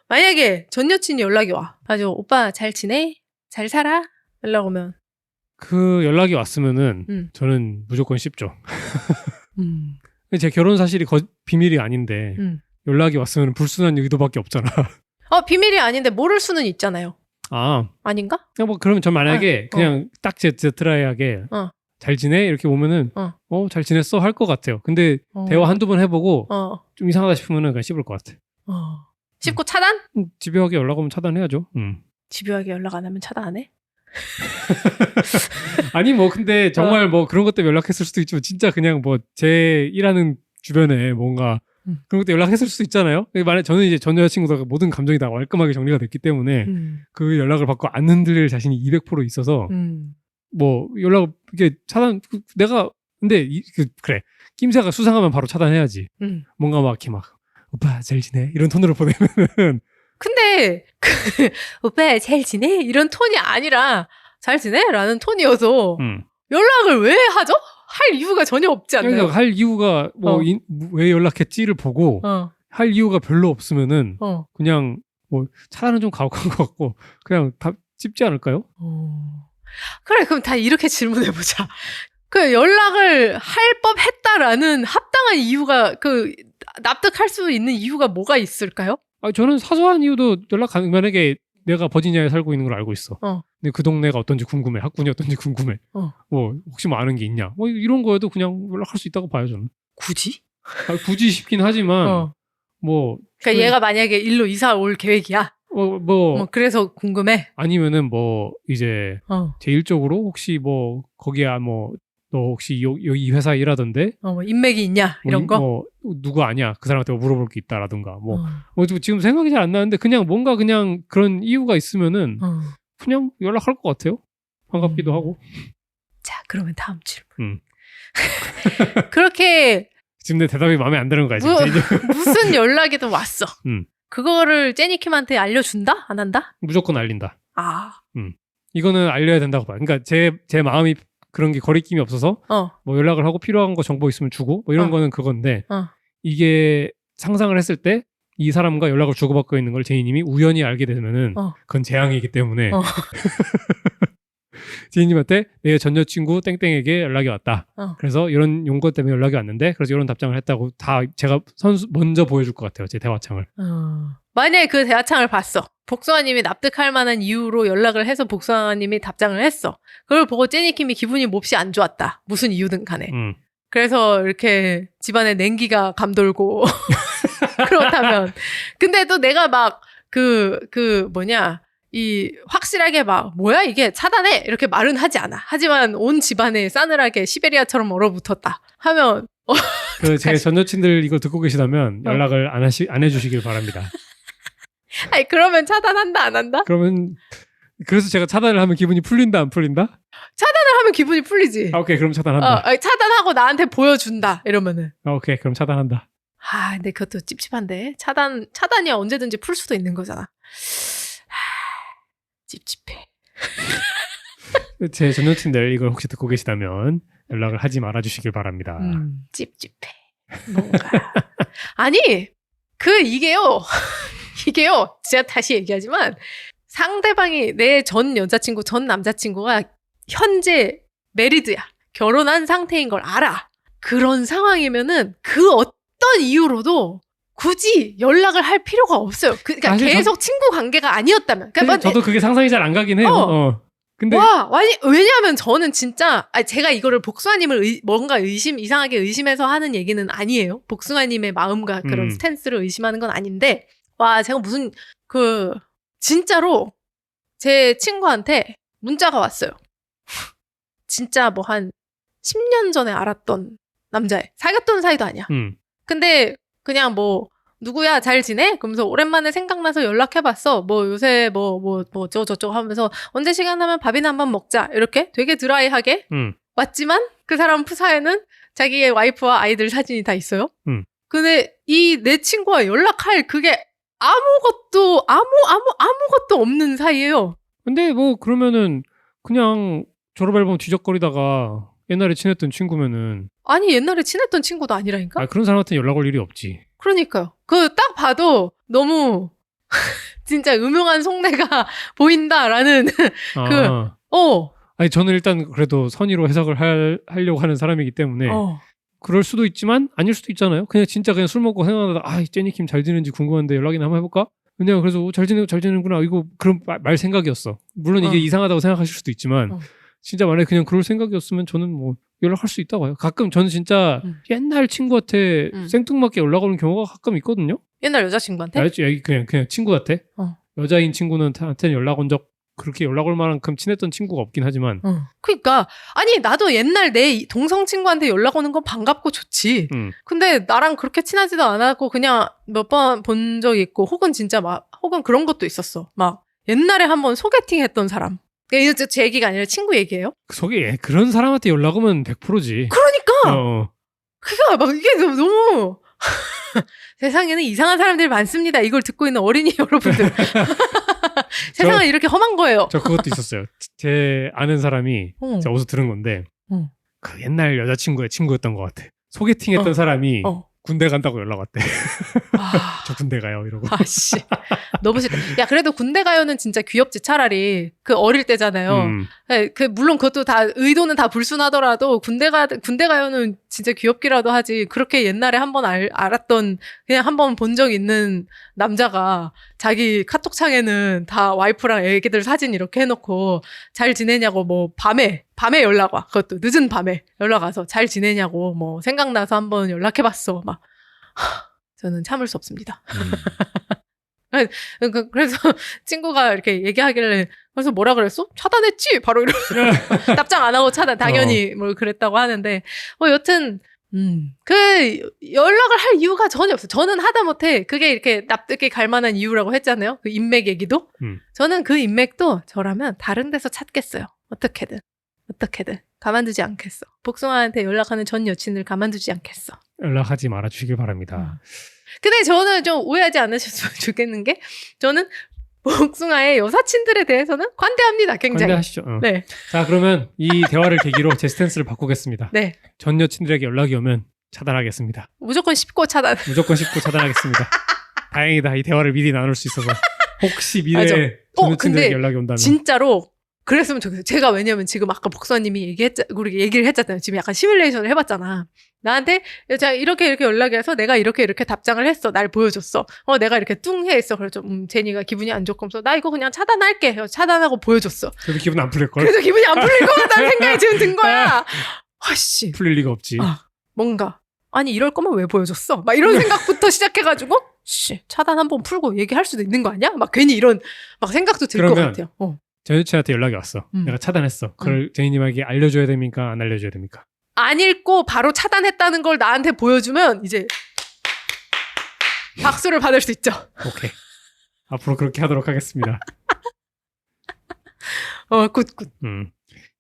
만약에 만약에 전 여친이 연락이 와. 아주 오빠 잘 지내? 잘 살아? 연락 오면. 그 연락이 왔으면은 저는 무조건 씹죠. 제 결혼 사실이 비밀이 아닌데 연락이 왔으면 불순한 의도밖에 없잖아. 비밀이 아닌데 모를 수는 있잖아요. 아닌가? 뭐 그러면 전 만약에 그냥 딱 제트라이하게 잘 지내? 이렇게 오면은 잘 지냈어? 할 것 같아요. 근데 대화 한두 번 해보고 좀 이상하다 싶으면은 그냥 씹을 것 같아. 씹고 차단? 집요하게 연락 오면 차단해야죠. 집요하게 연락 안 하면 차단 안 해? 아니 뭐 근데 정말 뭐 그런 것 때문에 연락했을 수도 있지만 진짜 그냥 뭐 제 일하는 주변에 뭔가 그런 것 때문에 연락했을 수도 있잖아요. 만약 저는 이제 전 여자친구가 모든 감정이 다 깔끔하게 정리가 됐기 때문에 그 연락을 받고 안 흔들릴 자신이 200% 있어서 뭐 연락 이게 차단 내가 근데 그래 낌새가 수상하면 바로 차단해야지. 뭔가 막 이렇게 막 오빠 잘 지내 이런 톤으로 보내면은 근데 오빠 잘 지내? 이런 톤이 아니라 잘 지내? 라는 톤이어서 연락을 왜 하죠? 할 이유가 전혀 없지 않나요? 그러니까 할 이유가 뭐 왜 연락했지를 보고 할 이유가 별로 없으면은 그냥 뭐 차단은 좀 가혹한 것 같고 그냥 다 찝지 않을까요? 그래 그럼 다 이렇게 질문해보자. 그 연락을 할 법했다라는 합당한 이유가 납득할 수 있는 이유가 뭐가 있을까요? 저는 사소한 이유도 만약에 내가 버지니아에 살고 있는 걸 알고 있어. 근데 그 동네가 어떤지 궁금해. 학군이 어떤지 궁금해. 뭐 혹시 뭐 아는 게 있냐. 뭐 이런 거에도 그냥 연락할 수 있다고 봐요 저는. 굳이? 굳이 싶긴 하지만 뭐. 그러니까 얘가 만약에 일로 이사 올 계획이야. 그래서 궁금해. 아니면은 뭐 이제 제 일적으로 혹시 뭐 거기야 뭐 너 혹시 이 회사에 일하던데? 뭐 인맥이 있냐 이런 거? 뭐 누구 아냐 그 사람한테 물어볼 게 있다라든가 뭐 지금 생각이 잘 안 나는데 그냥 뭔가 그냥 그런 이유가 있으면은 그냥 연락할 것 같아요. 반갑기도 하고. 자 그러면 다음 질문. 그렇게 지금 내 대답이 마음에 안 드는 거야 지금. 무슨 연락이든 왔어. 그거를 제니킴한테 알려준다? 안 한다? 무조건 알린다. 이거는 알려야 된다고 봐요. 그러니까 제 마음이 그런 게 거리낌이 없어서 뭐 연락을 하고 필요한 거 정보 있으면 주고 뭐 이런 거는 그건데 이게 상상을 했을 때 이 사람과 연락을 주고받고 있는 걸 제이님이 우연히 알게 되면은 그건 재앙이기 때문에 제이님한테 내 전 여친구 땡땡에게 연락이 왔다. 그래서 이런 용거 때문에 연락이 왔는데 그래서 이런 답장을 했다고 다 제가 먼저 보여줄 것 같아요. 제 대화창을. 만약에 그 대화창을 봤어. 복숭아님이 납득할 만한 이유로 연락을 해서 복숭아님이 답장을 했어. 그걸 보고 제니킴이 기분이 몹시 안 좋았다. 무슨 이유든 간에. 그래서 이렇게 집안에 냉기가 감돌고 그렇다면. 근데 또 내가 막 확실하게 막 뭐야 이게 차단해 이렇게 말은 하지 않아. 하지만 온 집안에 싸늘하게 시베리아처럼 얼어붙었다 하면 제 전 여친들 이거 듣고 계시다면 연락을 안 해주시길 바랍니다. 아니 그러면 차단한다 안 한다? 그러면 그래서 제가 차단을 하면 기분이 풀린다 안 풀린다? 차단을 하면 기분이 풀리지. 오케이 그럼 차단한다. 차단하고 나한테 보여준다 이러면은. 오케이 그럼 차단한다. 근데 그것도 찝찝한데 차단이 언제든지 풀 수도 있는 거잖아. 찝찝해. 제 전 여친들 이걸 혹시 듣고 계시다면 연락을 하지 말아주시길 바랍니다. 찝찝해. 뭔가 아니 이게요 제가 다시 얘기하지만 상대방이 내 전 여자친구 전 남자친구가 현재 메리드야 결혼한 상태인 걸 알아. 그런 상황이면은 그 어떤 이유로도 굳이 연락을 할 필요가 없어요. 그러니까 계속 친구 관계가 아니었다면. 그러니까 저도 그게 상상이 잘 안 가긴 해요. 근데 왜냐하면 저는 진짜 제가 이거를 복숭아님을 뭔가 이상하게 의심해서 하는 얘기는 아니에요. 복숭아님의 마음과 그런 스탠스를 의심하는 건 아닌데 제가 무슨 진짜로 제 친구한테 문자가 왔어요. 진짜 뭐 한 10년 전에 알았던 남자애. 사귀었던 사이도 아니야. 근데 그냥 뭐 누구야 잘 지내? 그러면서 오랜만에 생각나서 연락해봤어. 뭐 요새 뭐 어쩌고저쩌고 하면서 언제 시간 나면 밥이나 한번 먹자. 이렇게 되게 드라이하게 왔지만 그 사람 푸사에는 자기의 와이프와 아이들 사진이 다 있어요. 근데 내 친구와 연락할 그게 아무것도 없는 사이예요. 근데 뭐 그러면은 그냥 졸업 앨범 뒤적거리다가 옛날에 친했던 친구면은 아니 옛날에 친했던 친구도 아니라니까? 그런 사람한테 연락 올 일이 없지. 그러니까요. 딱 봐도 너무 진짜 음흉한 속내가 보인다라는 아니 저는 일단 그래도 선의로 해석을 하려고 하는 사람이기 때문에 그럴 수도 있지만 아닐 수도 있잖아요. 그냥 진짜 그냥 술 먹고 생각하다가 제니킴 잘 지내는지 궁금한데 연락이나 한번 해볼까? 그냥 그래서 잘 지내는구나. 이거 그런 말 생각이었어. 물론 이게 이상하다고 생각하실 수도 있지만 진짜 만약에 그냥 그럴 생각이었으면 저는 뭐 연락할 수 있다고 해요. 가끔 저는 진짜 옛날 친구한테 생뚱맞게 연락 오는 경우가 가끔 있거든요. 옛날 여자친구한테? 그냥 친구한테. 여자인 친구한테는 연락 온 적 그렇게 연락 올 만큼 친했던 친구가 없긴 하지만. 그러니까 아니 나도 옛날 내 동성 친구한테 연락 오는 건 반갑고 좋지. 근데 나랑 그렇게 친하지도 않았고 그냥 몇 번 본 적 있고 혹은 진짜 혹은 그런 것도 있었어. 막 옛날에 한번 소개팅 했던 사람. 이거 제 얘기가 아니라 친구 얘기예요. 그런 사람한테 연락 오면 100%지. 그러니까. 그니까 막 이게 너무 세상에는 이상한 사람들이 많습니다. 이걸 듣고 있는 어린이 여러분들. 세상은 이렇게 험한 거예요. 저 그것도 있었어요. 제 아는 사람이 제가 어디서 들은 건데 그 옛날 여자친구의 친구였던 것 같아. 소개팅했던 사람이 군대 간다고 연락 왔대. 저 군대 가요 이러고. 아씨 너무 싫다. 야 그래도 군대 가요는 진짜 귀엽지. 차라리 그 어릴 때잖아요. 물론 그것도 다 의도는 다 불순하더라도 군대 가요는 진짜 귀엽기라도 하지. 그렇게 옛날에 한번 알았던 그냥 한번 본 적 있는 남자가 자기 카톡창에는 다 와이프랑 애기들 사진 이렇게 해놓고 잘 지내냐고 뭐 밤에 연락 와. 그것도 늦은 밤에 연락 와서 잘 지내냐고 뭐 생각나서 한번 연락해봤어. 막 저는 참을 수 없습니다. 그래서 친구가 이렇게 얘기하길래 그래서 뭐라 그랬어? 차단했지? 바로 이러면서 답장 안 하고 당연히 뭘 그랬다고 하는데 여튼 그 연락을 할 이유가 전혀 없어요. 저는 하다못해 그게 이렇게 납득이 갈 만한 이유라고 했잖아요. 그 인맥 얘기도. 저는 그 인맥도 저라면 다른 데서 찾겠어요. 어떻게든 가만두지 않겠어. 복숭아한테 연락하는 전 여친을 가만두지 않겠어. 연락하지 말아주시길 바랍니다. 근데 저는 좀 오해하지 않으셨으면 좋겠는 게 저는 복숭아의 여사친들에 대해서는 관대합니다. 굉장히. 관대하시죠. 네. 자 그러면 이 대화를 계기로 제 스탠스를 바꾸겠습니다. 네. 전 여친들에게 연락이 오면 차단하겠습니다. 무조건 씹고 차단. 무조건 씹고 차단하겠습니다. 다행이다. 이 대화를 미리 나눌 수 있어서. 혹시 미래에 전 여친들에게 연락이 온다면. 진짜로 그랬으면 좋겠어요. 제가 왜냐면 지금 아까 복수님이 우리 얘기를 했잖아요. 지금 약간 시뮬레이션을 해봤잖아. 나한테 자 이렇게 연락이 와서 내가 이렇게 답장을 했어. 날 보여줬어. 내가 이렇게 뚱해 있어. 그래서 제니가 기분이 안 좋고 그래서 나 이거 그냥 차단할게. 차단하고 보여줬어. 그래도 기분 안 풀릴 걸. 그래서 기분이 안 풀릴 것 같다는 생각이 지금 든 거야. 아씨. 풀릴 리가 없지. 뭔가 아니 이럴 거면 왜 보여줬어? 막 이런 생각부터 시작해가지고 차단 한번 풀고 얘기할 수도 있는 거 아니야? 막 괜히 이런 막 생각도 들 것 같아요. 전 여친한테 연락이 왔어. 내가 차단했어. 그걸 제니님에게 알려줘야 됩니까? 안 알려줘야 됩니까? 안 읽고 바로 차단했다는 걸 나한테 보여주면 이제 박수를 받을 수 있죠. 오케이. 앞으로 그렇게 하도록 하겠습니다. 굿.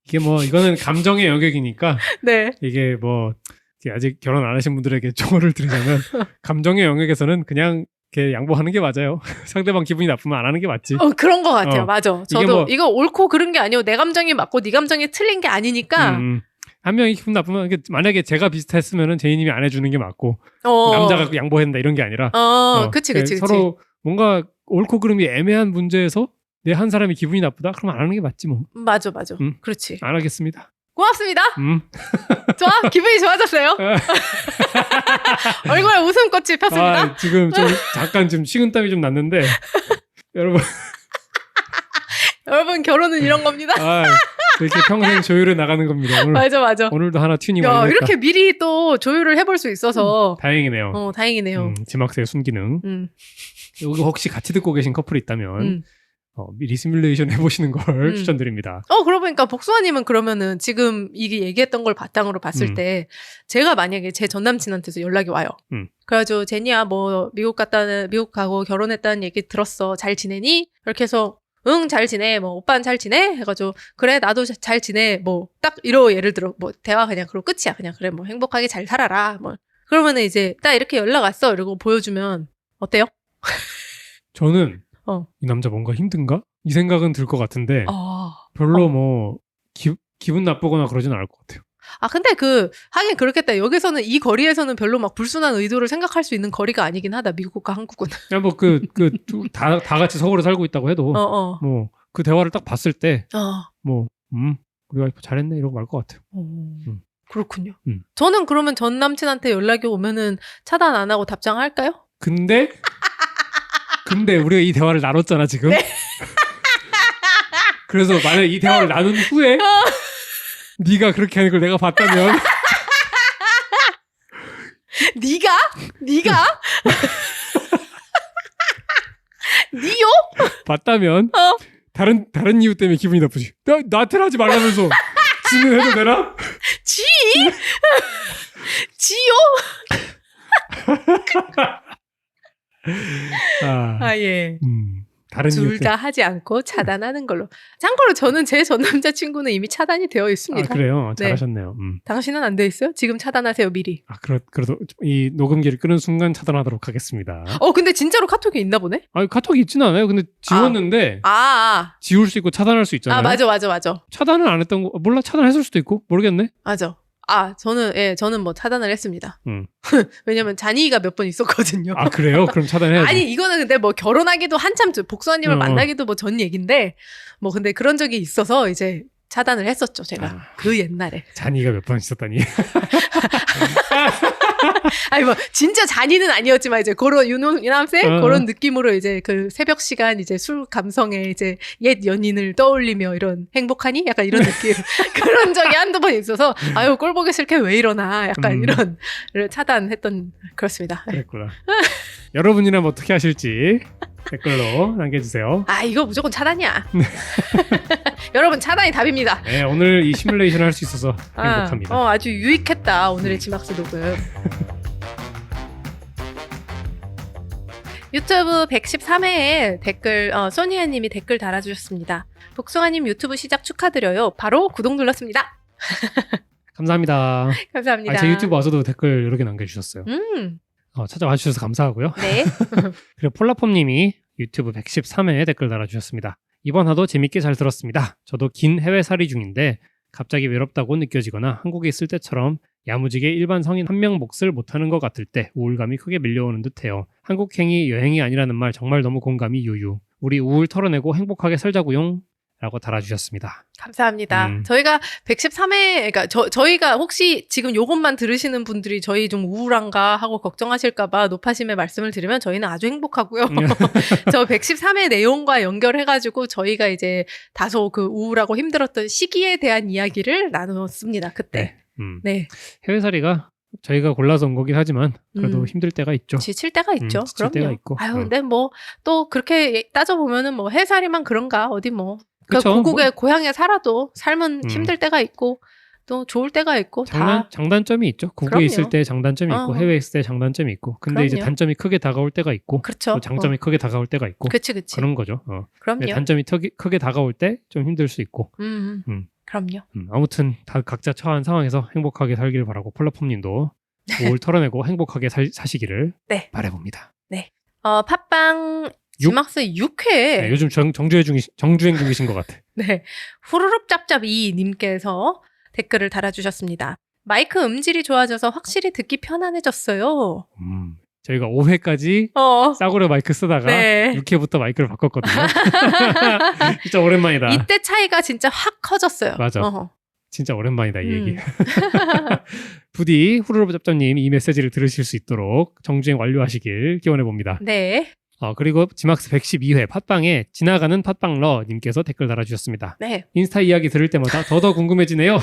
이게 뭐 이거는 감정의 영역이니까. 네. 이게 뭐 아직 결혼 안 하신 분들에게 조언을 드리자면 감정의 영역에서는 그냥 이렇게 양보하는 게 맞아요. 상대방 기분이 나쁘면 안 하는 게 맞지. 그런 것 같아요. 맞아. 저도 이거 옳고 그른 게 아니고 내 감정이 맞고 네 감정이 틀린 게 아니니까. 한 명이 기분 나쁘면 만약에 제가 비슷했으면은 제이님이 안 해주는 게 맞고 남자가 양보해야 된다 이런 게 아니라 그치. 서로 뭔가 옳고 그름이 애매한 문제에서 내 한 사람이 기분이 나쁘다? 그럼 안 하는 게 맞지 뭐. 맞아. 그렇지. 안 하겠습니다. 고맙습니다. 좋아? 기분이 좋아졌어요? 얼굴에 웃음꽃이 폈습니다. 지금 좀 잠깐 좀 식은땀이 좀 났는데 여러분 결혼은 이런 겁니다. 이렇게 평생 조율해 나가는 겁니다. 맞아. 오늘도 하나 튜닝 완료했다. 이렇게 미리 또 조율을 해볼 수 있어서 다행이네요. 다행이네요. 지막스의 순기능. 여기 혹시 같이 듣고 계신 커플이 있다면 미리 시뮬레이션 해보시는 걸 추천드립니다. 그러고 보니까 복수아님은 그러면은 지금 이게 얘기했던 걸 바탕으로 봤을 때 제가 만약에 제 전 남친한테서 연락이 와요. 그래가지고 제니야 뭐 미국 가고 결혼했다는 얘기 들었어. 잘 지내니? 이렇게 해서 응 잘 지내. 뭐 오빠는 잘 지내? 해가지고 그래 나도 잘 지내. 뭐 딱 예를 들어 뭐 대화 그냥 그러고 끝이야. 그냥 그래 뭐 행복하게 잘 살아라. 뭐 그러면은 이제 딱 이렇게 연락 왔어. 이러고 보여주면 어때요? 저는 이 남자 뭔가 힘든가? 이 생각은 들 것 같은데 별로 뭐 기분 나쁘거나 그러진 않을 것 같아요. 근데 하긴 그렇겠다. 여기서는 이 거리에서는 별로 막 불순한 의도를 생각할 수 있는 거리가 아니긴 하다. 미국과 한국은. 야, 뭐 다 같이 서울에 살고 있다고 해도 뭐 그 대화를 딱 봤을 때 뭐 우리 와이프 잘했네 이러고 말 것 같아요. 그렇군요. 저는 그러면 전 남친한테 연락이 오면은 차단 안 하고 답장할까요? 근데 우리가 이 대화를 나눴잖아 지금. 네. 그래서 만약 이 대화를 나눈 후에 네가 그렇게 하는 걸 내가 봤다면 네가? 니요? 봤다면 다른 이유 때문에 기분이 나쁘지. 나한테는 하지 말라면서 지는 해도 되나? 지요? 예. 다른 이유 둘 다 하지 않고 차단하는 걸로. 참고로 저는 제 전 남자친구는 이미 차단이 되어 있습니다. 그래요? 잘하셨네요. 당신은 안 돼 있어요? 지금 차단하세요, 미리. 그래도 이 녹음기를 끄는 순간 차단하도록 하겠습니다. 근데 진짜로 카톡이 있나 보네? 카톡이 있지는 않아요. 근데 지웠는데 지울 수 있고 차단할 수 있잖아요. 맞아. 차단을 안 했던 거 몰라. 차단했을 수도 있고 모르겠네. 맞아. 저는 뭐 차단을 했습니다. 왜냐면 잔이가 몇 번 있었거든요. 그래요? 그럼 차단해야지. 아니, 이거는 근데 뭐 결혼하기도 한참 복숭아님을 만나기도 뭐 전 얘긴데, 뭐 근데 그런 적이 있어서 이제 차단을 했었죠, 제가. 그 옛날에. 잔이가 몇 번 있었다니. 아니, 뭐, 진짜 잔이는 아니었지만, 이제, 그런, 유남생? 그런 느낌으로 이제 그 새벽 시간 이제 술 감성에 이제 옛 연인을 떠올리며 이런 행복하니? 약간 이런 느낌. 그런 적이 한두 번 있어서, 꼴 보기 싫게 왜 이러나? 약간 이런, 차단했던, 그렇습니다. 그랬구나. 여러분이라면 어떻게 하실지 댓글로 남겨주세요. 이거 무조건 차단이야. 여러분, 차단이 답입니다. 네, 오늘 이 시뮬레이션을 할 수 있어서 행복합니다. 아주 유익했다, 오늘의 지막스 녹음. 유튜브 113회에 댓글, 소니아님이 댓글 달아주셨습니다. 복숭아님 유튜브 시작 축하드려요. 바로 구독 눌렀습니다. 감사합니다. 감사합니다. 제 유튜브 와서도 댓글 여러 개 남겨주셨어요. 찾아와 주셔서 감사하고요. 네. 그리고 폴라폼님이 유튜브 113회에 댓글 달아주셨습니다. 이번 화도 재밌게 잘 들었습니다. 저도 긴 해외살이 중인데 갑자기 외롭다고 느껴지거나 한국에 있을 때처럼 야무지게 일반 성인 한 명 몫을 못하는 것 같을 때 우울감이 크게 밀려오는 듯해요. 한국행이 여행이 아니라는 말 정말 너무 공감이 유유. 우리 우울 털어내고 행복하게 살자구용 라고 달아주셨습니다. 감사합니다. 저희가 113회, 그러니까 저희가 혹시 지금 요것만 들으시는 분들이 저희 좀 우울한가 하고 걱정하실까봐 노파심의 말씀을 드리면 저희는 아주 행복하고요. 저 113회 내용과 연결해가지고 저희가 이제 다소 그 우울하고 힘들었던 시기에 대한 이야기를 나눴습니다. 그때. 네. 해외살이가 저희가 골라서 온 거긴 하지만 그래도 힘들 때가 있죠. 지칠 때가 있죠. 지칠 때가 있고. 근데 뭐 또 그렇게 따져보면은 뭐 해외살이만 그런가 어디 뭐. 그러니까 고국에 고향에 살아도 삶은 힘들 때가 있고 또 좋을 때가 있고 장단점이 있죠. 국외에 있을 때 장단점이 있고 해외에 있을 때 장단점이 있고 근데 이제 단점이 크게 다가올 때가 있고 그렇죠. 또 장점이 크게 다가올 때가 있고 그치. 그런 거죠. 그럼요. 단점이 크게 다가올 때 좀 힘들 수 있고 그럼요. 아무튼 다 각자 처한 상황에서 행복하게 살기를 바라고 폴라폼님도 우울 털어내고 행복하게 사시기를 바라봅니다. 네. 팟빵 지막스 6회. 네, 요즘 정주행 중이신 것 같아. 네. 후루룩 짭짭이 님께서 댓글을 달아주셨습니다. 마이크 음질이 좋아져서 확실히 듣기 편안해졌어요. 저희가 5회까지 싸구려 마이크 쓰다가 6회부터 마이크를 바꿨거든요. 진짜 오랜만이다. 이때 차이가 진짜 확 커졌어요. 맞아. 진짜 오랜만이다 이 얘기. 부디 후루룩 짭짭님 이 메시지를 들으실 수 있도록 정주행 완료하시길 기원해봅니다. 네. 그리고 지막스 112회 팟빵에 지나가는 팟빵러 님께서 댓글 달아주셨습니다. 네. 인스타 이야기 들을 때마다 더더 궁금해지네요.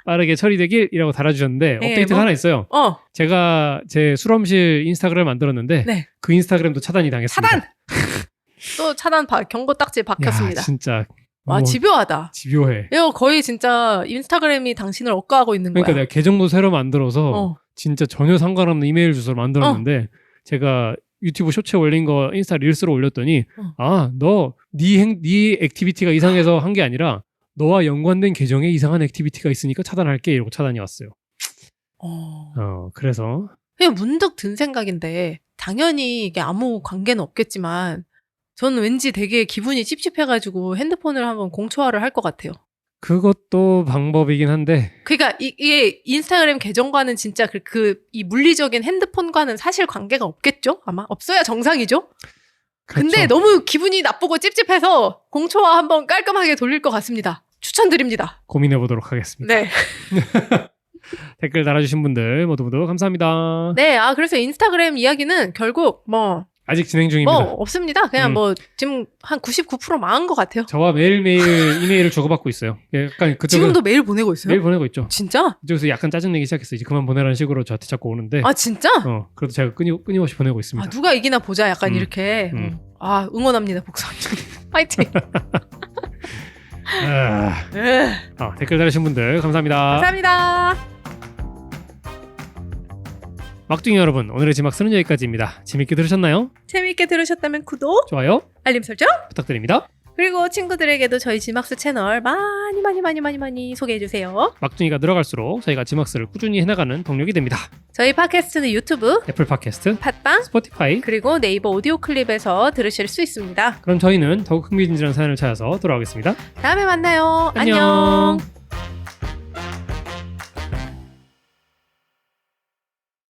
빠르게 처리되길이라고 달아주셨는데 업데이트가 하나 있어요. 제가 제 수험실 인스타그램 만들었는데 그 인스타그램도 차단이 당했습니다. 차단! 또 차단 경고 딱지 박혔습니다. 야, 진짜. 와, 집요하다. 집요해. 이거 거의 진짜 인스타그램이 당신을 억까하고 있는 거야. 그러니까 내가 계정도 새로 만들어서 진짜 전혀 상관없는 이메일 주소를 만들었는데 제가 유튜브 쇼츠에 올린 거 인스타 릴스로 올렸더니 네 액티비티가 이상해서 한 게 아니라 너와 연관된 계정에 이상한 액티비티가 있으니까 차단할게 이러고 차단이 왔어요. 그래서 그냥 문득 든 생각인데 당연히 이게 아무 관계는 없겠지만 저는 왠지 되게 기분이 찝찝해가지고 핸드폰을 한번 공초화를 할 것 같아요. 그것도 방법이긴 한데. 그러니까 이게 인스타그램 계정과는 진짜 이 물리적인 핸드폰과는 사실 관계가 없겠죠? 아마 없어야 정상이죠? 그렇죠. 근데 너무 기분이 나쁘고 찝찝해서 공초와 한번 깔끔하게 돌릴 것 같습니다. 추천드립니다. 고민해보도록 하겠습니다. 네. 댓글 달아주신 분들 모두 감사합니다. 네, 그래서 인스타그램 이야기는 결국 아직 진행 중입니다. 없습니다. 그냥 지금 한 99% 망한 것 같아요. 저와 매일매일 이메일을 주고받고 있어요. 약간 지금도 메일 보내고 있어요? 메일 보내고 있죠. 진짜? 이쪽에서 약간 짜증내기 시작했어요. 이제 그만 보내라는 식으로 저한테 자꾸 오는데. 아, 진짜? 그래도 제가 끊임없이 보내고 있습니다. 누가 이기나 보자. 약간 이렇게. 응원합니다, 복사님. 파이팅. 댓글 달으신 분들 감사합니다. 감사합니다. 막둥이 여러분, 오늘의 지막스는 여기까지입니다. 재밌게 들으셨나요? 재밌게 들으셨다면 구독, 좋아요, 알림 설정 부탁드립니다. 그리고 친구들에게도 저희 지막스 채널 많이 소개해주세요. 막둥이가 늘어갈수록 저희가 지막스를 꾸준히 해나가는 동력이 됩니다. 저희 팟캐스트는 유튜브, 애플 팟캐스트, 팟빵, 스포티파이, 그리고 네이버 오디오 클립에서 들으실 수 있습니다. 그럼 저희는 더욱 흥미진진한 사연을 찾아서 돌아오겠습니다. 다음에 만나요. 안녕.